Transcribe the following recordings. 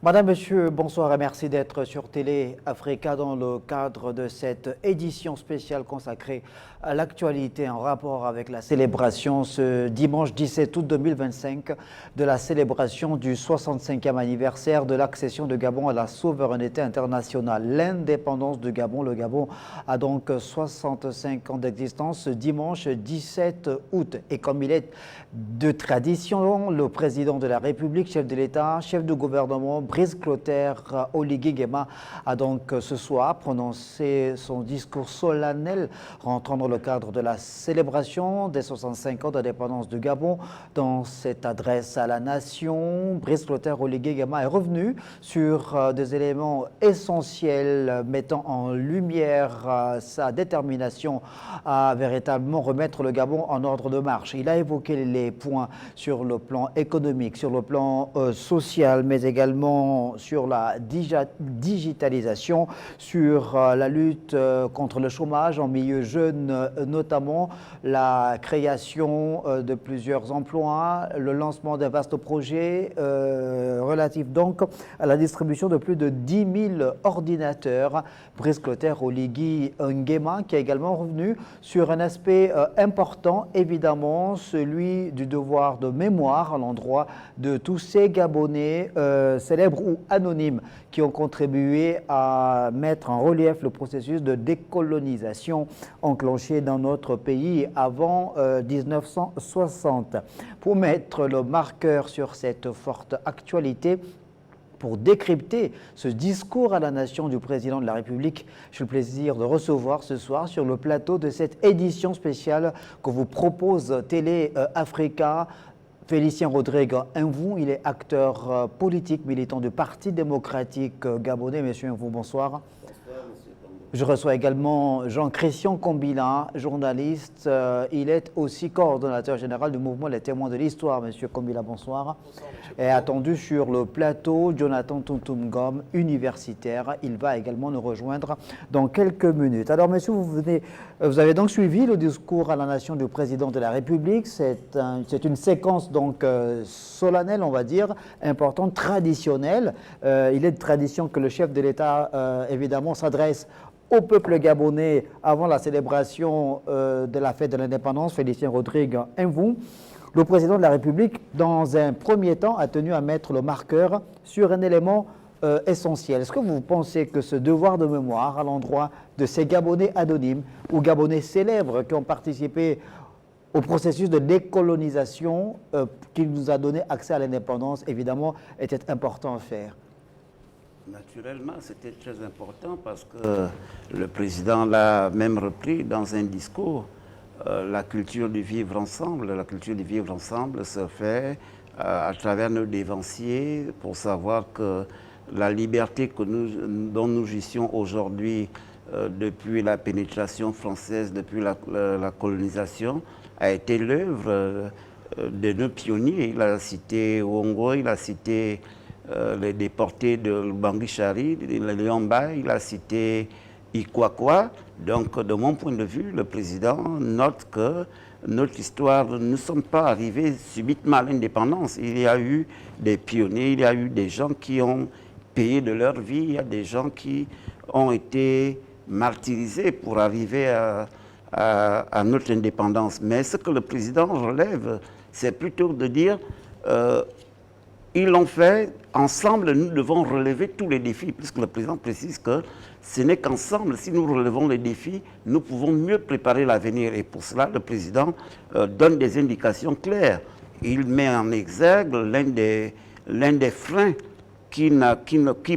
Madame, Monsieur, bonsoir et merci d'être sur Télé Africa dans le cadre de cette édition spéciale consacrée à l'actualité en rapport avec la célébration ce dimanche 17 août 2025 de la célébration du 65e anniversaire de l'accession de Gabon à la souveraineté internationale. L'indépendance de Gabon, le Gabon a donc 65 ans d'existence ce dimanche 17 août. Et comme il est de tradition, le président de la République, chef de l'État, chef de gouvernement, Brice Clotaire Oligui Nguema a donc ce soir prononcé son discours solennel rentrant dans le cadre de la célébration des 65 ans d'indépendance du Gabon. Dans cette adresse à la nation, Brice Clotaire Oligui Nguema est revenu sur des éléments essentiels mettant en lumière sa détermination à véritablement remettre le Gabon en ordre de marche. Il a évoqué les points sur le plan économique, sur le plan social, mais également sur la digitalisation, sur la lutte contre le chômage en milieu jeune, notamment la création de plusieurs emplois, le lancement d'un vaste projet relatif donc à la distribution de plus de 10 000 ordinateurs. Brice Clotaire Oligui Nguema qui est également revenu sur un aspect important, évidemment, celui du devoir de mémoire à l'endroit de tous ces Gabonais célèbres ou anonymes qui ont contribué à mettre en relief le processus de décolonisation enclenché dans notre pays avant 1960. Pour mettre le marqueur sur cette forte actualité, pour décrypter ce discours à la nation du président de la République, j'ai le plaisir de recevoir ce soir sur le plateau de cette édition spéciale que vous propose Télé Africa, Félicien Rodrigue Nvou. Il est acteur politique, militant du Parti démocratique gabonais. Monsieur Nvou, bonsoir. Je reçois également Jean-Christian Kombila, journaliste. Il est aussi coordonnateur général du mouvement Les Témoins de l'Histoire. Monsieur Kombila, bonsoir. Et attendu sur le plateau, Jonathan Tuntumgom, universitaire. Il va également nous rejoindre dans quelques minutes. Alors, monsieur, vous avez donc suivi le discours à la nation du président de la République. C'est une séquence donc solennelle, on va dire, importante, traditionnelle. Il est de tradition que le chef de l'État, évidemment, s'adresse au peuple gabonais avant la célébration de la fête de l'indépendance. Félicien Rodrigue Nvou. Le président de la République, dans un premier temps, a tenu à mettre le marqueur sur un élément essentiel. Est-ce que vous pensez que ce devoir de mémoire à l'endroit de ces Gabonais anonymes ou Gabonais célèbres qui ont participé au processus de décolonisation qui nous a donné accès à l'indépendance, évidemment, était important à faire? Naturellement, c'était très important parce que le président l'a même repris dans un discours. La culture du vivre ensemble, se fait à travers nos dévanciers pour savoir que la liberté dont nous jouissions aujourd'hui depuis la pénétration française, depuis la colonisation, a été l'œuvre de nos pionniers. Il a cité Ouongo, il a cité les déportés de Bangui-Chari, le Liamba, il a cité Ikwakwa. Donc, de mon point de vue, le président note que notre histoire, nous ne sommes pas arrivés subitement à l'indépendance. Il y a eu des pionniers, il y a eu des gens qui ont payé de leur vie, il y a des gens qui ont été martyrisés pour arriver à notre indépendance. Mais ce que le président relève, c'est plutôt de dire ils l'ont fait, ensemble, nous devons relever tous les défis, puisque le président précise que ce n'est qu'ensemble, si nous relevons les défis, nous pouvons mieux préparer l'avenir. Et pour cela, le président donne des indications claires. Il met en exergue l'un des freins qui,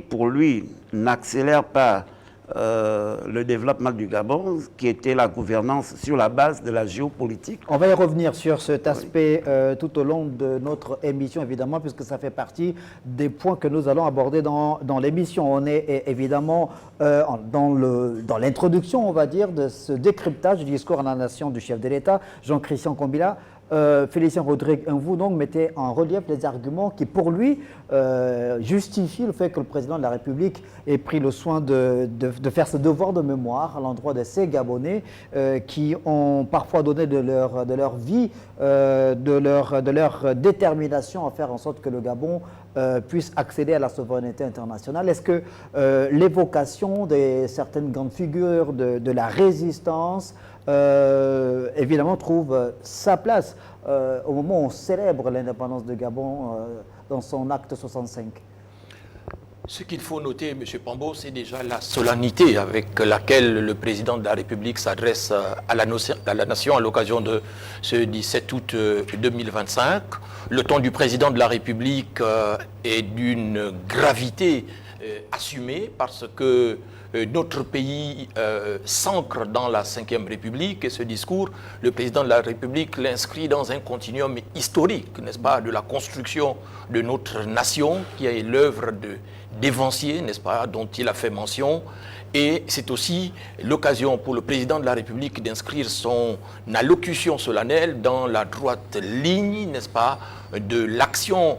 pour lui, n'accélère pas le développement du Gabon, qui était la gouvernance sur la base de la géopolitique. On va y revenir sur cet aspect tout au long de notre émission, évidemment, puisque ça fait partie des points que nous allons aborder dans l'émission. On est évidemment dans l'introduction, on va dire, de ce décryptage du discours à la nation du chef de l'État, Jean-Christian Kombila. Félicien Rodrigue Nvou donc mettait en relief les arguments qui, pour lui, justifient le fait que le président de la République ait pris le soin de faire ce devoir de mémoire à l'endroit de ces Gabonais qui ont parfois donné de leur vie, de leur détermination à faire en sorte que le Gabon puisse accéder à la souveraineté internationale. Est-ce que l'évocation de certaines grandes figures de la résistance, évidemment, trouve sa place au moment où on célèbre l'indépendance de Gabon dans son acte 65? Ce qu'il faut noter, M. Pambo, c'est déjà la solennité avec laquelle le président de la République s'adresse à la nation à l'occasion de ce 17 août 2025. Le ton du président de la République est d'une gravité assumée parce que notre pays s'ancre dans la Ve République et ce discours, le président de la République l'inscrit dans un continuum historique, n'est-ce pas, de la construction de notre nation qui est l'œuvre d'Évancier, n'est-ce pas, dont il a fait mention. Et c'est aussi l'occasion pour le président de la République d'inscrire son allocution solennelle dans la droite ligne, n'est-ce pas, de l'action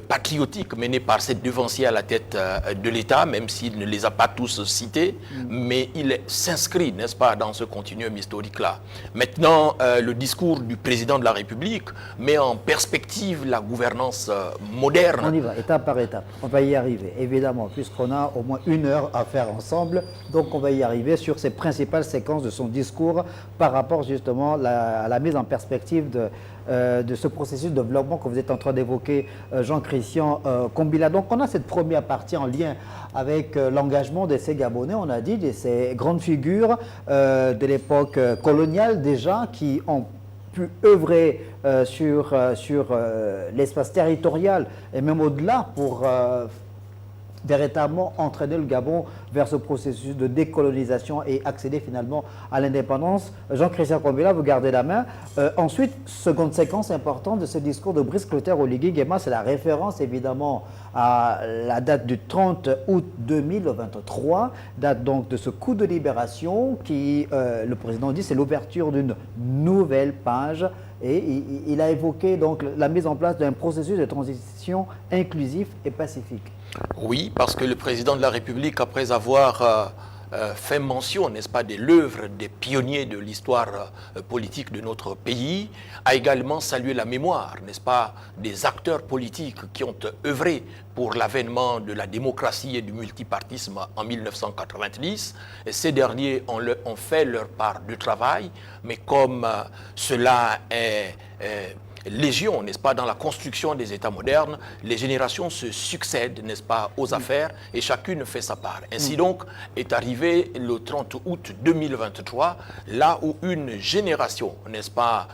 patriotique menée par cette devancier à la tête de l'État, même s'il ne les a pas tous cités, mais il s'inscrit, n'est-ce pas, dans ce continuum historique-là. Maintenant, le discours du président de la République met en perspective la gouvernance moderne. On y va, étape par étape. On va y arriver, évidemment, puisqu'on a au moins 1 heure à faire ensemble. Donc, on va y arriver sur ces principales séquences de son discours par rapport justement à la mise en perspective de ce processus de développement que vous êtes en train d'évoquer, Jean-Christian Kombila. Donc, on a cette première partie en lien avec l'engagement de ces Gabonais, on a dit, de ces grandes figures de l'époque coloniale déjà, qui ont pu œuvrer sur l'espace territorial et même au-delà pour véritablement entraîner le Gabon vers ce processus de décolonisation et accéder finalement à l'indépendance. Jean-Christian Kombila, vous gardez la main. Ensuite, seconde séquence importante de ce discours de Brice Clotaire Oligui Nguema, c'est la référence évidemment à la date du 30 août 2023, date donc de ce coup de libération qui, le président dit, c'est l'ouverture d'une nouvelle page. Et il a évoqué donc la mise en place d'un processus de transition inclusif et pacifique. Oui, parce que le président de la République, après avoir fait mention, n'est-ce pas, de l'œuvre des pionniers de l'histoire politique de notre pays, a également salué la mémoire, n'est-ce pas, des acteurs politiques qui ont œuvré pour l'avènement de la démocratie et du multipartisme en 1990. Et ces derniers ont fait leur part de travail, mais comme cela est légion, n'est-ce pas, dans la construction des États modernes, les générations se succèdent, n'est-ce pas, aux affaires et chacune fait sa part. Ainsi donc est arrivé le 30 août 2023, là où une génération, n'est-ce pas,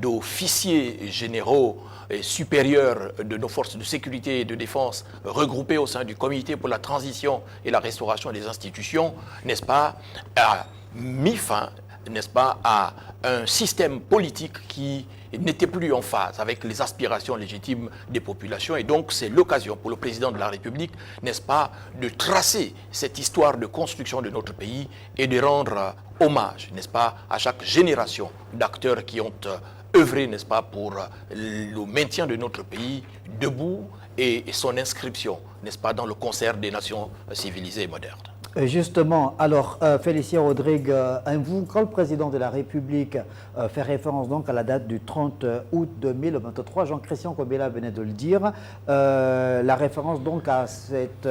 d'officiers généraux supérieurs de nos forces de sécurité et de défense regroupés au sein du Comité pour la transition et la restauration des institutions, n'est-ce pas, a mis fin, n'est-ce pas, à un système politique qui n'était plus en phase avec les aspirations légitimes des populations. Et donc, c'est l'occasion pour le président de la République, n'est-ce pas, de tracer cette histoire de construction de notre pays et de rendre hommage, n'est-ce pas, à chaque génération d'acteurs qui ont œuvré, n'est-ce pas, pour le maintien de notre pays debout et son inscription, n'est-ce pas, dans le concert des nations civilisées et modernes. Justement, alors Félicien Rodrigue, vous, quand le président de la République fait référence donc à la date du 30 août 2023, Jean-Christian Kombila venait de le dire, la référence donc à cette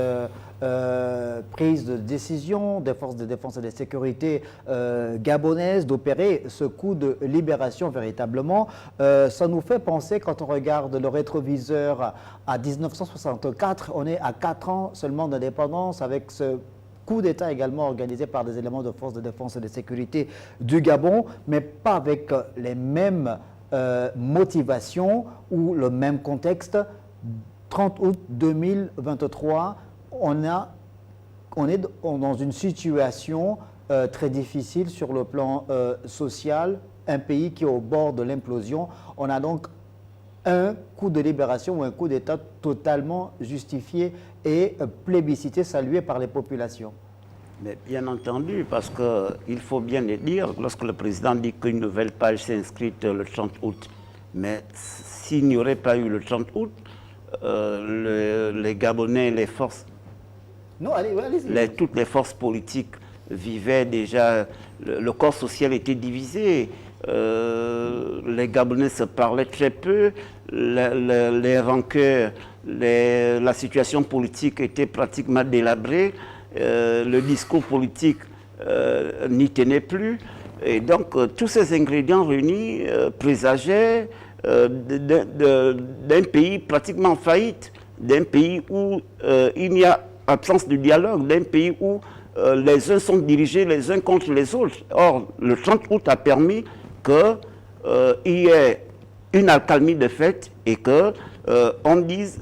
prise de décision des forces de défense et de sécurité gabonaises d'opérer ce coup de libération véritablement, ça nous fait penser, quand on regarde le rétroviseur à 1964, on est à 4 ans seulement d'indépendance avec ce coup d'État également organisé par des éléments de forces de défense et de sécurité du Gabon, mais pas avec les mêmes motivations ou le même contexte. 30 août 2023, on est dans une situation très difficile sur le plan social, un pays qui est au bord de l'implosion. On a donc un coup de libération ou un coup d'État totalement justifié et plébiscité, salué par les populations. Mais bien entendu, parce qu'il faut bien le dire, lorsque le président dit qu'une nouvelle page s'est inscrite le 30 août, mais s'il n'y aurait pas eu le 30 août, les Gabonais, les forces, toutes les forces politiques vivaient déjà, le corps social était divisé. Les Gabonais se parlaient très peu, les rancœurs la situation politique était pratiquement délabrée, le discours politique n'y tenait plus. Et donc, tous ces ingrédients réunis présageaient d'un pays pratiquement en faillite, d'un pays où il n'y a absence de dialogue, d'un pays où les uns sont dirigés les uns contre les autres. Or, le 30 août a permis qu'il y ait une accalmie de fait et qu'on dise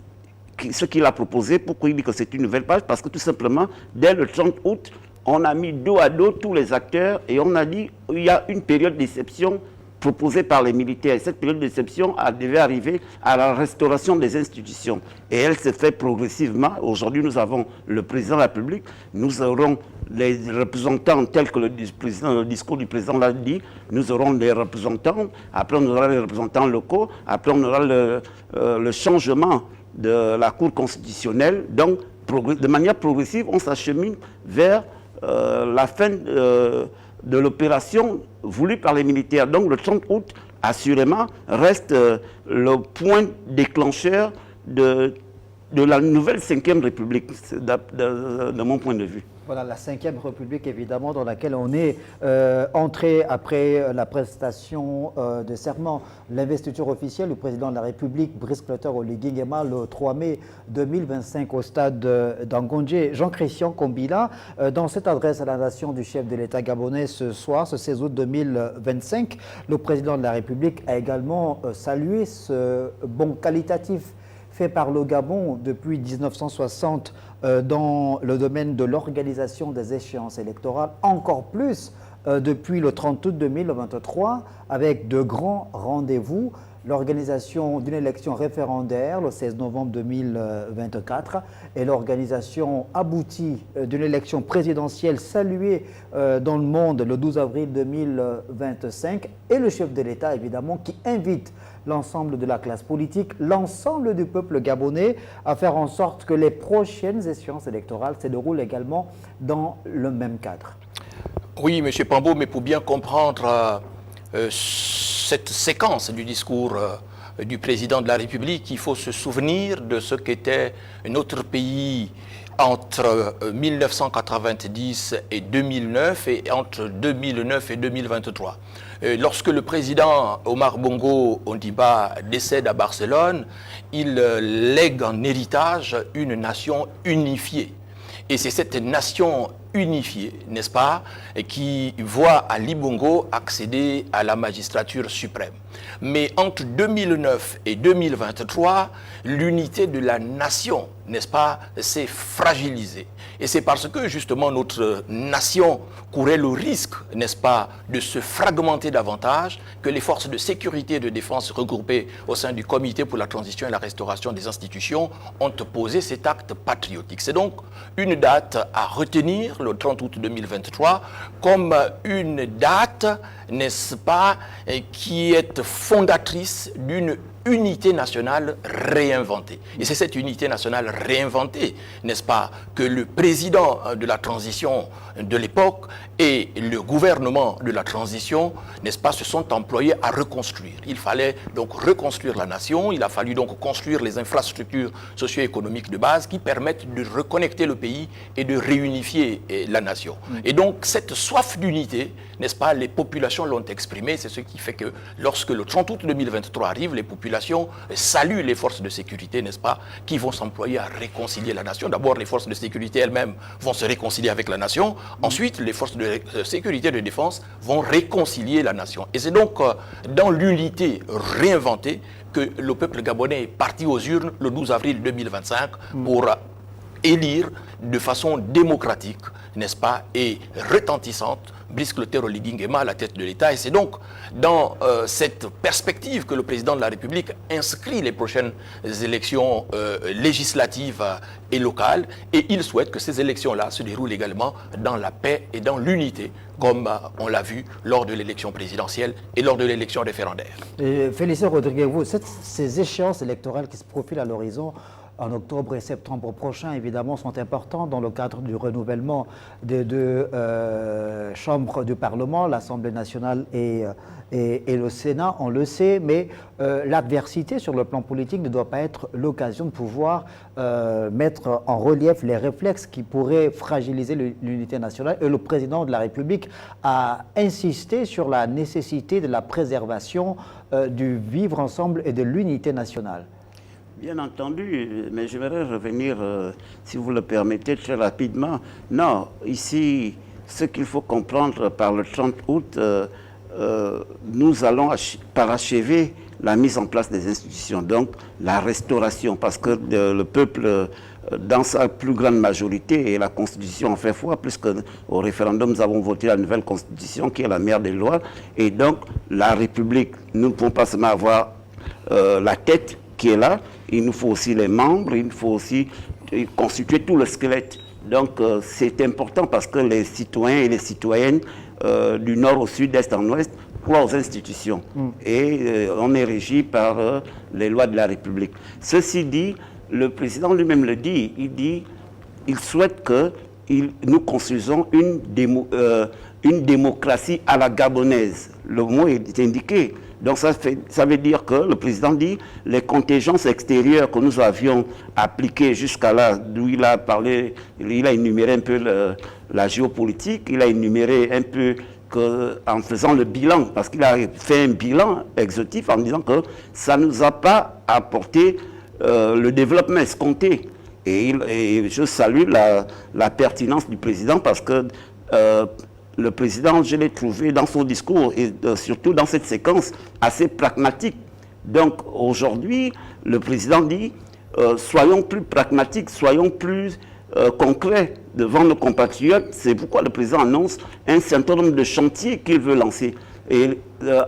ce qu'il a proposé. Pourquoi il dit que c'est une nouvelle page? Parce que tout simplement, dès le 30 août, on a mis dos à dos tous les acteurs et on a dit qu'il y a une période d'exception proposée par les militaires. Et cette période d'exception devait arriver à la restauration des institutions. Et elle s'est faite progressivement. Aujourd'hui, nous avons le président de la République, nous aurons les représentants tels que le discours du président l'a dit, nous aurons les représentants, après on aura les représentants locaux, après on aura le changement de la Cour constitutionnelle. Donc, de manière progressive, on s'achemine vers la fin de l'opération voulue par les militaires. Donc le 30 août, assurément, reste le point déclencheur de la nouvelle 5e République, de mon point de vue. Voilà, la 5e République, évidemment, dans laquelle on est entré après la prestation de serment, l'investiture officielle du président de la République, Brice Clotaire Oligui Nguema, le 3 mai 2025 au stade d'Angondje. Jean-Christian Kombila, dans cette adresse à la nation du chef de l'État gabonais ce soir, ce 16 août 2025, le président de la République a également salué ce bond qualitatif fait par le Gabon depuis 1960 dans le domaine de l'organisation des échéances électorales, encore plus depuis le 30 août 2023, avec de grands rendez-vous, l'organisation d'une élection référendaire le 16 novembre 2024 et l'organisation aboutie d'une élection présidentielle saluée dans le monde le 12 avril 2025 et le chef de l'État évidemment qui invite l'ensemble de la classe politique, l'ensemble du peuple gabonais à faire en sorte que les prochaines échéances électorales se déroulent également dans le même cadre. Oui, M. Pambo, mais pour bien comprendre cette séquence du discours du président de la République, il faut se souvenir de ce qu'était notre pays entre 1990 et 2009 et entre 2009 et 2023. Lorsque le président Omar Bongo Ondimba décède à Barcelone, il lègue en héritage une nation unifiée. Et c'est cette nation unifiée, n'est-ce pas, qui voit Ali Bongo accéder à la magistrature suprême. Mais entre 2009 et 2023, l'unité de la nation, n'est-ce pas, s'est fragilisée. Et c'est parce que justement notre nation courait le risque, n'est-ce pas, de se fragmenter davantage que les forces de sécurité et de défense regroupées au sein du Comité pour la transition et la restauration des institutions ont posé cet acte patriotique. C'est donc une date à retenir, le 30 août 2023, comme une date, n'est-ce pas, qui est fondatrice d'une unité nationale réinventée. Et c'est cette unité nationale réinventée, n'est-ce pas, que le président de la transition de l'époque et le gouvernement de la transition, n'est-ce pas, se sont employés à reconstruire. Il fallait donc reconstruire la nation, il a fallu donc construire les infrastructures socio-économiques de base qui permettent de reconnecter le pays et de réunifier la nation. Et donc cette soif d'unité, n'est-ce pas, les populations l'ont exprimée, c'est ce qui fait que lorsque le 30 août 2023 arrive, les populations saluent les forces de sécurité, n'est-ce pas, qui vont s'employer à réconcilier la nation. D'abord, les forces de sécurité elles-mêmes vont se réconcilier avec la nation. Ensuite, les forces de sécurité et de défense vont réconcilier la nation. Et c'est donc dans l'unité réinventée que le peuple gabonais est parti aux urnes le 12 avril 2025 pour élire de façon démocratique, n'est-ce pas, et retentissante, Brice Clotaire Oligui Nguema à la tête de l'État. Et c'est donc dans cette perspective que le président de la République inscrit les prochaines élections législatives et locales. Et il souhaite que ces élections-là se déroulent également dans la paix et dans l'unité, comme on l'a vu lors de l'élection présidentielle et lors de l'élection référendaire. Félicien Rodriguez, ces échéances électorales qui se profilent à l'horizon, en octobre et septembre prochains, évidemment, sont importants dans le cadre du renouvellement des deux chambres du Parlement, l'Assemblée nationale et le Sénat, on le sait, mais l'adversité sur le plan politique ne doit pas être l'occasion de pouvoir mettre en relief les réflexes qui pourraient fragiliser l'unité nationale. Et le président de la République a insisté sur la nécessité de la préservation du vivre ensemble et de l'unité nationale. Bien entendu, mais j'aimerais revenir, si vous le permettez, très rapidement. Non, ici, ce qu'il faut comprendre par le 30 août, nous allons parachever la mise en place des institutions, donc la restauration, parce que le peuple, dans sa plus grande majorité, et la Constitution en fait foi, puisqu'au référendum, nous avons voté la nouvelle Constitution, qui est la mère des lois, et donc la République, nous ne pouvons pas seulement avoir la tête qui est là, il nous faut aussi les membres, il faut aussi constituer tout le squelette. Donc c'est important parce que les citoyens et les citoyennes du nord au sud, d'est en ouest, croient aux institutions. Et on est régi par les lois de la République. Ceci dit, le président lui-même le dit, il souhaite que nous construisons une démocratie à la gabonaise. Le mot est indiqué. Donc ça veut dire que le président dit les contingences extérieures que nous avions appliquées jusqu'à là, d'où il a parlé, il a énuméré un peu la géopolitique, il a énuméré un peu en faisant le bilan, parce qu'il a fait un bilan exhaustif en disant que ça ne nous a pas apporté le développement escompté. Et je salue la pertinence du président parce que le président, je l'ai trouvé dans son discours et surtout dans cette séquence assez pragmatique. Donc aujourd'hui, le président dit soyons plus pragmatiques, soyons plus concrets devant nos compatriotes. C'est pourquoi le président annonce un certain nombre de chantiers qu'il veut lancer. Et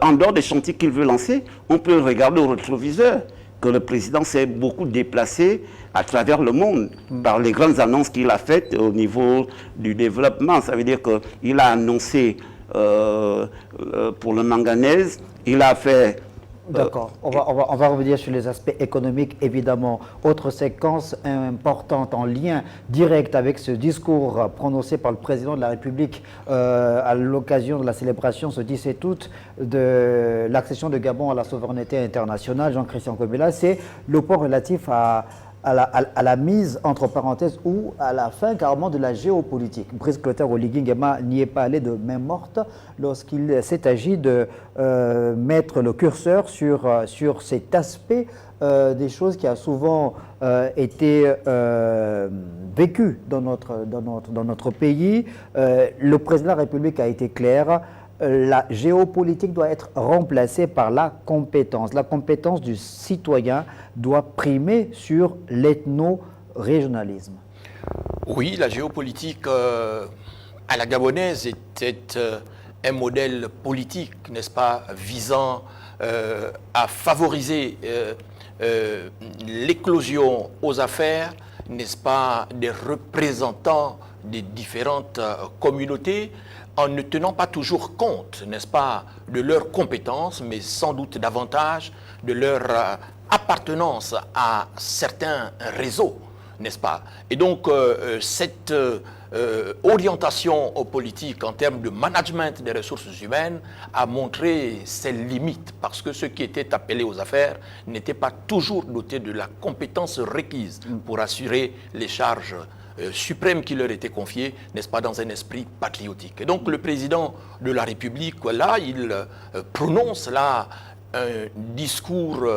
en dehors des chantiers qu'il veut lancer, on peut regarder au rétroviseur que le président s'est beaucoup déplacé à travers le monde par les grandes annonces qu'il a faites au niveau du développement. Ça veut dire qu'il a annoncé pour le manganèse, il a fait... D'accord. On va revenir sur les aspects économiques, évidemment. Autre séquence importante en lien direct avec ce discours prononcé par le président de la République à l'occasion de la célébration ce 17 août de l'accession de Gabon à la souveraineté internationale, Jean-Christian Kobela, c'est le point relatif à la mise entre parenthèses ou à la fin carrément de la géopolitique. Brice Clotaire Oligui Nguema n'y est pas allé de main morte lorsqu'il s'est agi de mettre le curseur sur cet aspect des choses qui a souvent été vécu dans notre pays. Le président de la République a été clair. La géopolitique doit être remplacée par la compétence. La compétence du citoyen doit primer sur l'ethno-régionalisme. Oui, la géopolitique à la gabonaise était un modèle politique, n'est-ce pas, visant à favoriser l'éclosion aux affaires, n'est-ce pas, des représentants des différentes communautés, en ne tenant pas toujours compte, n'est-ce pas, de leurs compétences, mais sans doute davantage de leur appartenance à certains réseaux, n'est-ce pas? Et donc, cette orientation politique en termes de management des ressources humaines a montré ses limites, parce que ceux qui étaient appelés aux affaires n'étaient pas toujours dotés de la compétence requise pour assurer les charges suprême qui leur était confié, n'est-ce pas, dans un esprit patriotique. Et donc le président de la République, là, il prononce là un discours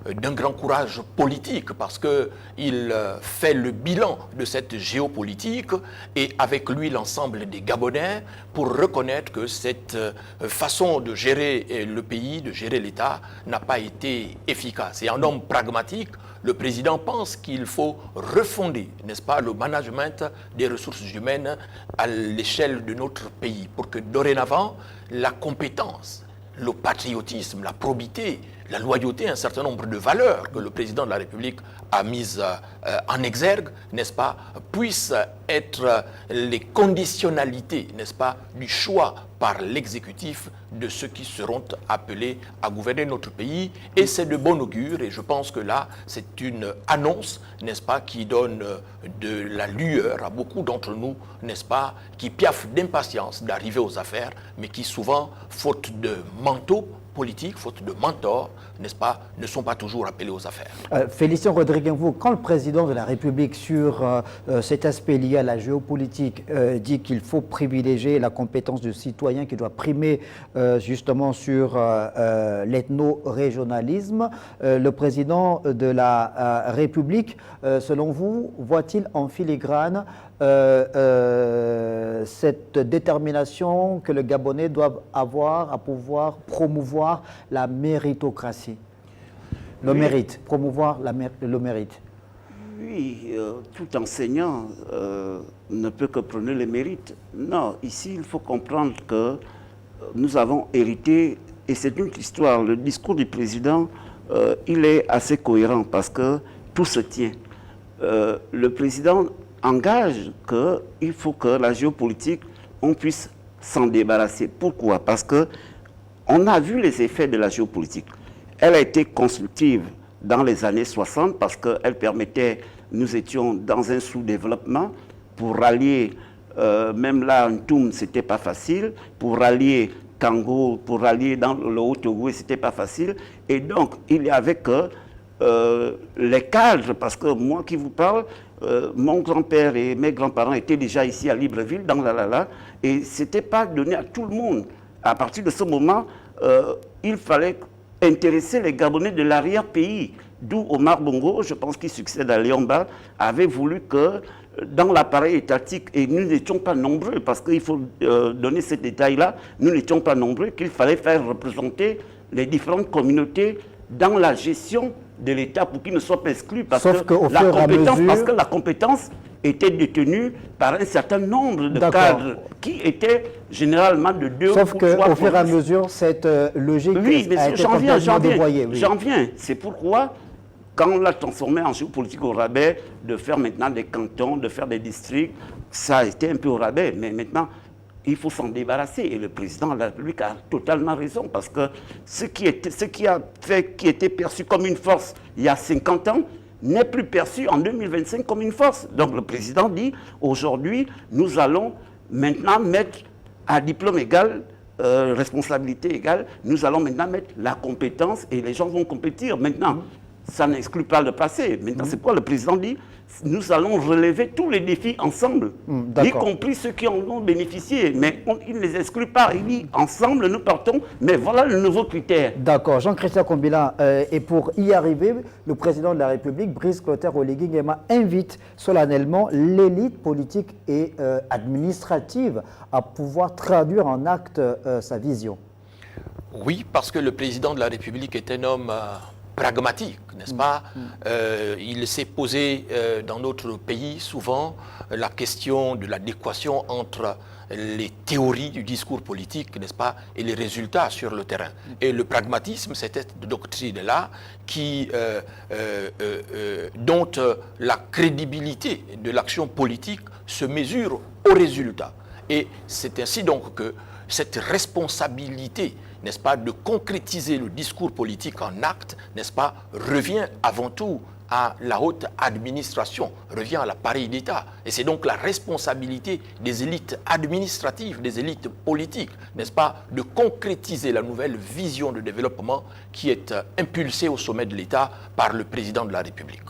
d'un grand courage politique parce qu'il fait le bilan de cette géopolitique et avec lui l'ensemble des Gabonais pour reconnaître que cette façon de gérer le pays, de gérer l'État n'a pas été efficace. Et un homme pragmatique, le président pense qu'il faut refonder, n'est-ce pas, le management des ressources humaines à l'échelle de notre pays pour que dorénavant, la compétence, le patriotisme, la probité, la loyauté, un certain nombre de valeurs que le président de la République a mises en exergue, n'est-ce pas, puissent être les conditionnalités, n'est-ce pas, du choix par l'exécutif de ceux qui seront appelés à gouverner notre pays. Et c'est de bon augure, et je pense que là, c'est une annonce, n'est-ce pas, qui donne de la lueur à beaucoup d'entre nous, n'est-ce pas, qui piaffent d'impatience d'arriver aux affaires, mais qui souvent, faute de manteau politique, faute de mentor, n'est-ce pas, ne sont pas toujours appelés aux affaires. Félicien Rodriguez, quand le président de la République, sur cet aspect lié à la géopolitique, dit qu'il faut privilégier la compétence du citoyen qui doit primer justement sur l'ethno-régionalisme, le président de la République, selon vous, voit-il en filigrane cette détermination que le Gabonais doit avoir à pouvoir promouvoir la méritocratie, le mérite, promouvoir le mérite? Oui, tout enseignant ne peut que prôner le mérite. Non, ici, il faut comprendre que nous avons hérité, et c'est une histoire, le discours du président, il est assez cohérent parce que tout se tient. Le président engage qu'il faut que la géopolitique, on puisse s'en débarrasser. Pourquoi? Parce qu'on a vu les effets de la géopolitique. Elle a été constructive dans les années 60 parce qu'elle permettait, nous étions dans un sous-développement, pour rallier, même là, Ntoum, ce n'était pas facile, pour rallier Kango, pour rallier dans le Haut-Togo, ce n'était pas facile. Et donc, il y avait que les cadres, parce que moi qui vous parle, mon grand-père et mes grands-parents étaient déjà ici à Libreville, dans l'Alala, et ce n'était pas donné à tout le monde. À partir de ce moment, il fallait intéresser les Gabonais de l'arrière-pays, d'où Omar Bongo, je pense qu'il succède à Léon Ba, avait voulu que dans l'appareil étatique, et nous n'étions pas nombreux, parce qu'il faut donner ce détail-là, nous n'étions pas nombreux, qu'il fallait faire représenter les différentes communautés dans la gestion de l'État pour qu'ils ne soient pas exclus, parce que la compétence était détenue par un certain nombre de cadres qui étaient généralement de 2 ou 3 Sauf qu'au fur et à mesure, cette logique a été complètement dévoyée. J'en viens. C'est pourquoi, quand on l'a transformé en géopolitique au rabais, de faire maintenant des cantons, de faire des districts, ça a été un peu au rabais. Mais maintenant, il faut s'en débarrasser. Et le président de la République a totalement raison, parce que ce qui était perçu comme une force il y a 50 ans, n'est plus perçu en 2025 comme une force. Donc le président dit, aujourd'hui, nous allons maintenant mettre à diplôme égal, responsabilité égale, nous allons maintenant mettre la compétence et les gens vont compétir. Maintenant, ça n'exclut pas le passé. Maintenant, c'est pourquoi le président dit, nous allons relever tous les défis ensemble, y compris ceux qui en ont bénéficié. Mais il ne les exclut pas. Il dit, ensemble, nous partons, mais voilà le nouveau critère. D'accord. Jean-Christian Kombila, et pour y arriver, le président de la République, Brice Clotaire Oligui Nguema, invite solennellement l'élite politique et administrative à pouvoir traduire en acte sa vision. Oui, parce que le président de la République est un homme pragmatique, n'est-ce pas? Il s'est posé dans notre pays souvent la question de l'adéquation entre les théories du discours politique, n'est-ce pas, et les résultats sur le terrain. Et le pragmatisme, c'est cette doctrine-là dont la crédibilité de l'action politique se mesure aux résultats. Et c'est ainsi donc que cette responsabilité, n'est-ce pas, de concrétiser le discours politique en actes, n'est-ce pas, revient avant tout à la haute administration, revient à l'appareil d'État. Et c'est donc la responsabilité des élites administratives, des élites politiques, n'est-ce pas, de concrétiser la nouvelle vision de développement qui est impulsée au sommet de l'État par le président de la République.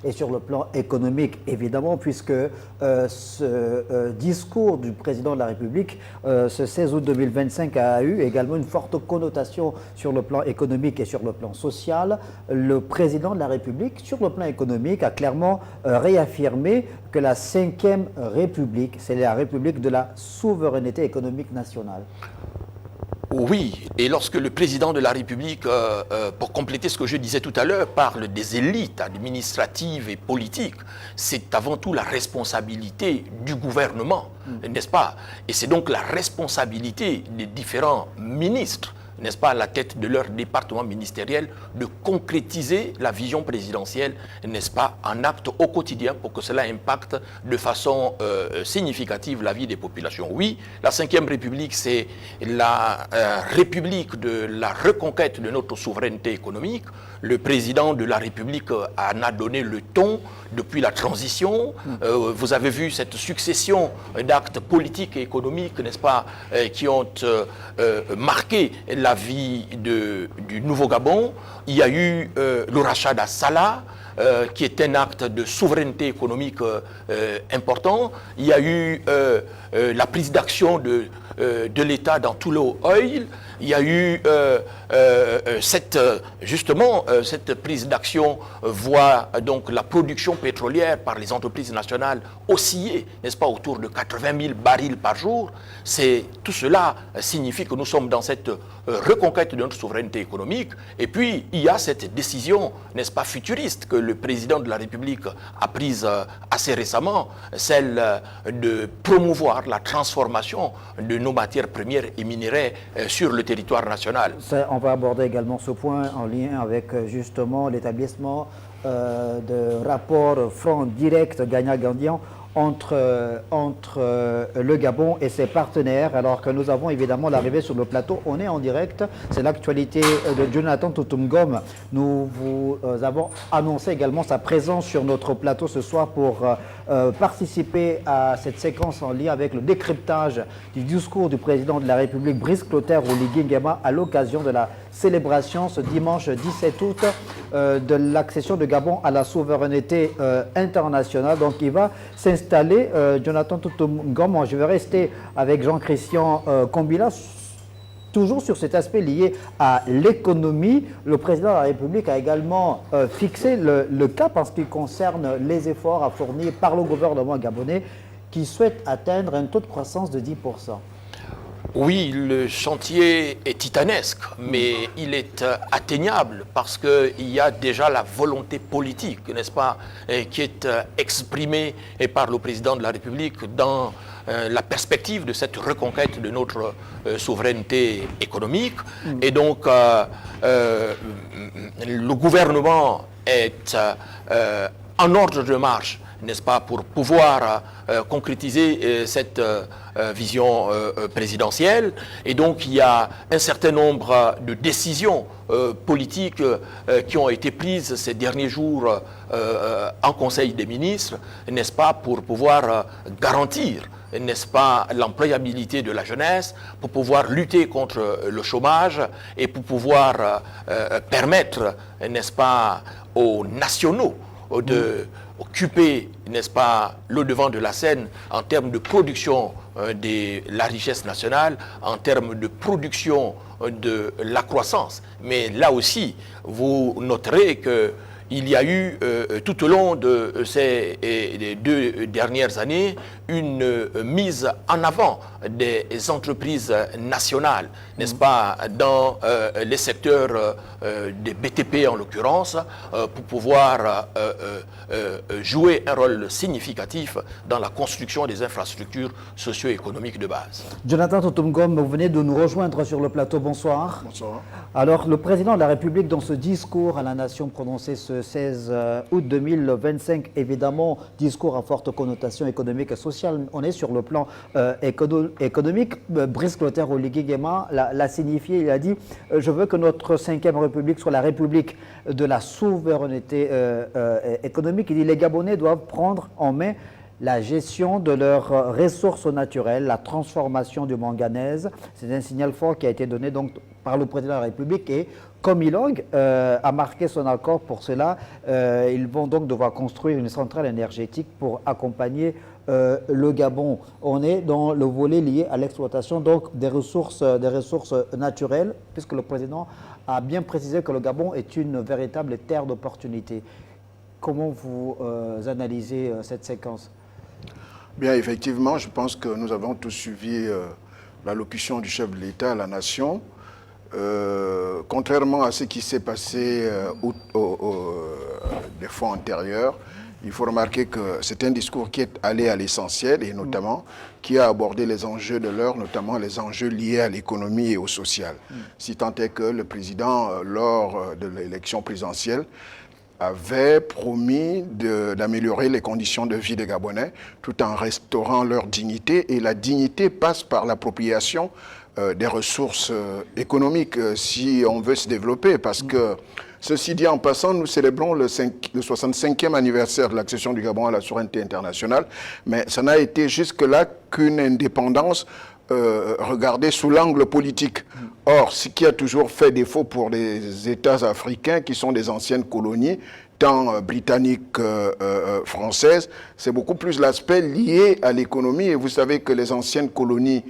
Et sur le plan économique, évidemment, puisque ce discours du président de la République, ce 16 août 2025, a eu également une forte connotation sur le plan économique et sur le plan social. Le président de la République, sur le plan économique, a clairement réaffirmé que la 5e République, c'est la République de la souveraineté économique nationale. Oui, et lorsque le président de la République, pour compléter ce que je disais tout à l'heure, parle des élites administratives et politiques, c'est avant tout la responsabilité du gouvernement, n'est-ce pas? Et c'est donc la responsabilité des différents ministres n'est-ce pas, à la tête de leur département ministériel, de concrétiser la vision présidentielle, n'est-ce pas, en acte au quotidien pour que cela impacte de façon significative la vie des populations. Oui, la Ve République, c'est la république de la reconquête de notre souveraineté économique. Le président de la République en a donné le ton depuis la transition. Vous avez vu cette succession d'actes politiques et économiques, n'est-ce pas, qui ont marqué la vie du Nouveau Gabon. Il y a eu le rachat d'Assala, qui est un acte de souveraineté économique important. Il y a eu la prise d'action de l'État dans tout le oil. Il y a eu cette prise d'action voit donc la production pétrolière par les entreprises nationales osciller, n'est-ce pas, autour de 80 000 barils par jour. Tout cela signifie que nous sommes dans cette reconquête de notre souveraineté économique. Et puis, il y a cette décision, n'est-ce pas, futuriste que le président de la République a prise assez récemment, celle de promouvoir la transformation de nos matières premières et minerais sur le territoire national. On va aborder également ce point en lien avec justement l'établissement de rapports francs directs gagnant-gagnant entre le Gabon et ses partenaires, alors que nous avons évidemment l'arrivée sur le plateau. On est en direct, c'est l'actualité de Jonathan Toutoum-Ngom. Nous vous avons annoncé également sa présence sur notre plateau ce soir pour participer à cette séquence en lien avec le décryptage du discours du président de la République, Brice Clotaire Oligui Nguema, à l'occasion de la célébration ce dimanche 17 août de l'accession de Gabon à la souveraineté internationale. Donc il va s'installer, Jonathan Toutoum-Ngom. Je vais rester avec Jean-Christian Kombila, toujours sur cet aspect lié à l'économie. Le président de la République a également fixé le cap en ce qui concerne les efforts à fournir par le gouvernement gabonais qui souhaite atteindre un taux de croissance de 10%. Oui, le chantier est titanesque, mais il est atteignable parce qu'il y a déjà la volonté politique, n'est-ce pas, qui est exprimée par le président de la République dans la perspective de cette reconquête de notre souveraineté économique. Et donc, le gouvernement est en ordre de marche, n'est-ce pas, pour pouvoir concrétiser cette vision présidentielle. Et donc, il y a un certain nombre de décisions politiques qui ont été prises ces derniers jours en Conseil des ministres, n'est-ce pas, pour pouvoir garantir, n'est-ce pas, l'employabilité de la jeunesse, pour pouvoir lutter contre le chômage et pour pouvoir permettre, n'est-ce pas, aux nationaux de occuper, n'est-ce pas, le devant de la scène en termes de production de la richesse nationale, en termes de production de la croissance. Mais là aussi, vous noterez qu'il y a eu tout au long de ces 2 dernières années une mise en avant des entreprises nationales, n'est-ce pas, dans les secteurs des BTP en l'occurrence, pour pouvoir jouer un rôle significatif dans la construction des infrastructures socio-économiques de base. Jonathan Toutoum-Ngom, vous venez de nous rejoindre sur le plateau. Bonsoir. Bonsoir. Alors, le président de la République, dans ce discours à la nation prononcé ce 16 août 2025, évidemment, discours à forte connotation économique et sociale. On est sur le plan économique. Brice Clotaire Oligui Nguema l'a signifié. Il a dit « Je veux que notre 5e République soit la République de la souveraineté économique ». Il dit « Les Gabonais doivent prendre en main la gestion de leurs ressources naturelles, la transformation du manganèse ». C'est un signal fort qui a été donné donc par le président de la République et Comilog a marqué son accord pour cela. Ils vont donc devoir construire une centrale énergétique pour accompagner le Gabon. On est dans le volet lié à l'exploitation donc des ressources naturelles, puisque le président a bien précisé que le Gabon est une véritable terre d'opportunité. Comment vous analysez cette séquence? Bien, effectivement, je pense que nous avons tous suivi l'allocution du chef de l'État à la nation. Contrairement à ce qui s'est passé des fois antérieurs, Il faut remarquer que c'est un discours qui est allé à l'essentiel et notamment qui a abordé les enjeux de l'heure, notamment les enjeux liés à l'économie et au social. Si tant est que le président, lors de l'élection présidentielle, avait promis d'améliorer les conditions de vie des Gabonais tout en restaurant leur dignité. Et la dignité passe par l'appropriation des ressources économiques si on veut se développer. Parce que, ceci dit en passant, nous célébrons le 65e anniversaire de l'accession du Gabon à la souveraineté internationale, mais ça n'a été jusque-là qu'une indépendance regardée sous l'angle politique. Or, ce qui a toujours fait défaut pour les États africains, qui sont des anciennes colonies, tant britanniques françaises, c'est beaucoup plus l'aspect lié à l'économie. Et vous savez que les anciennes colonies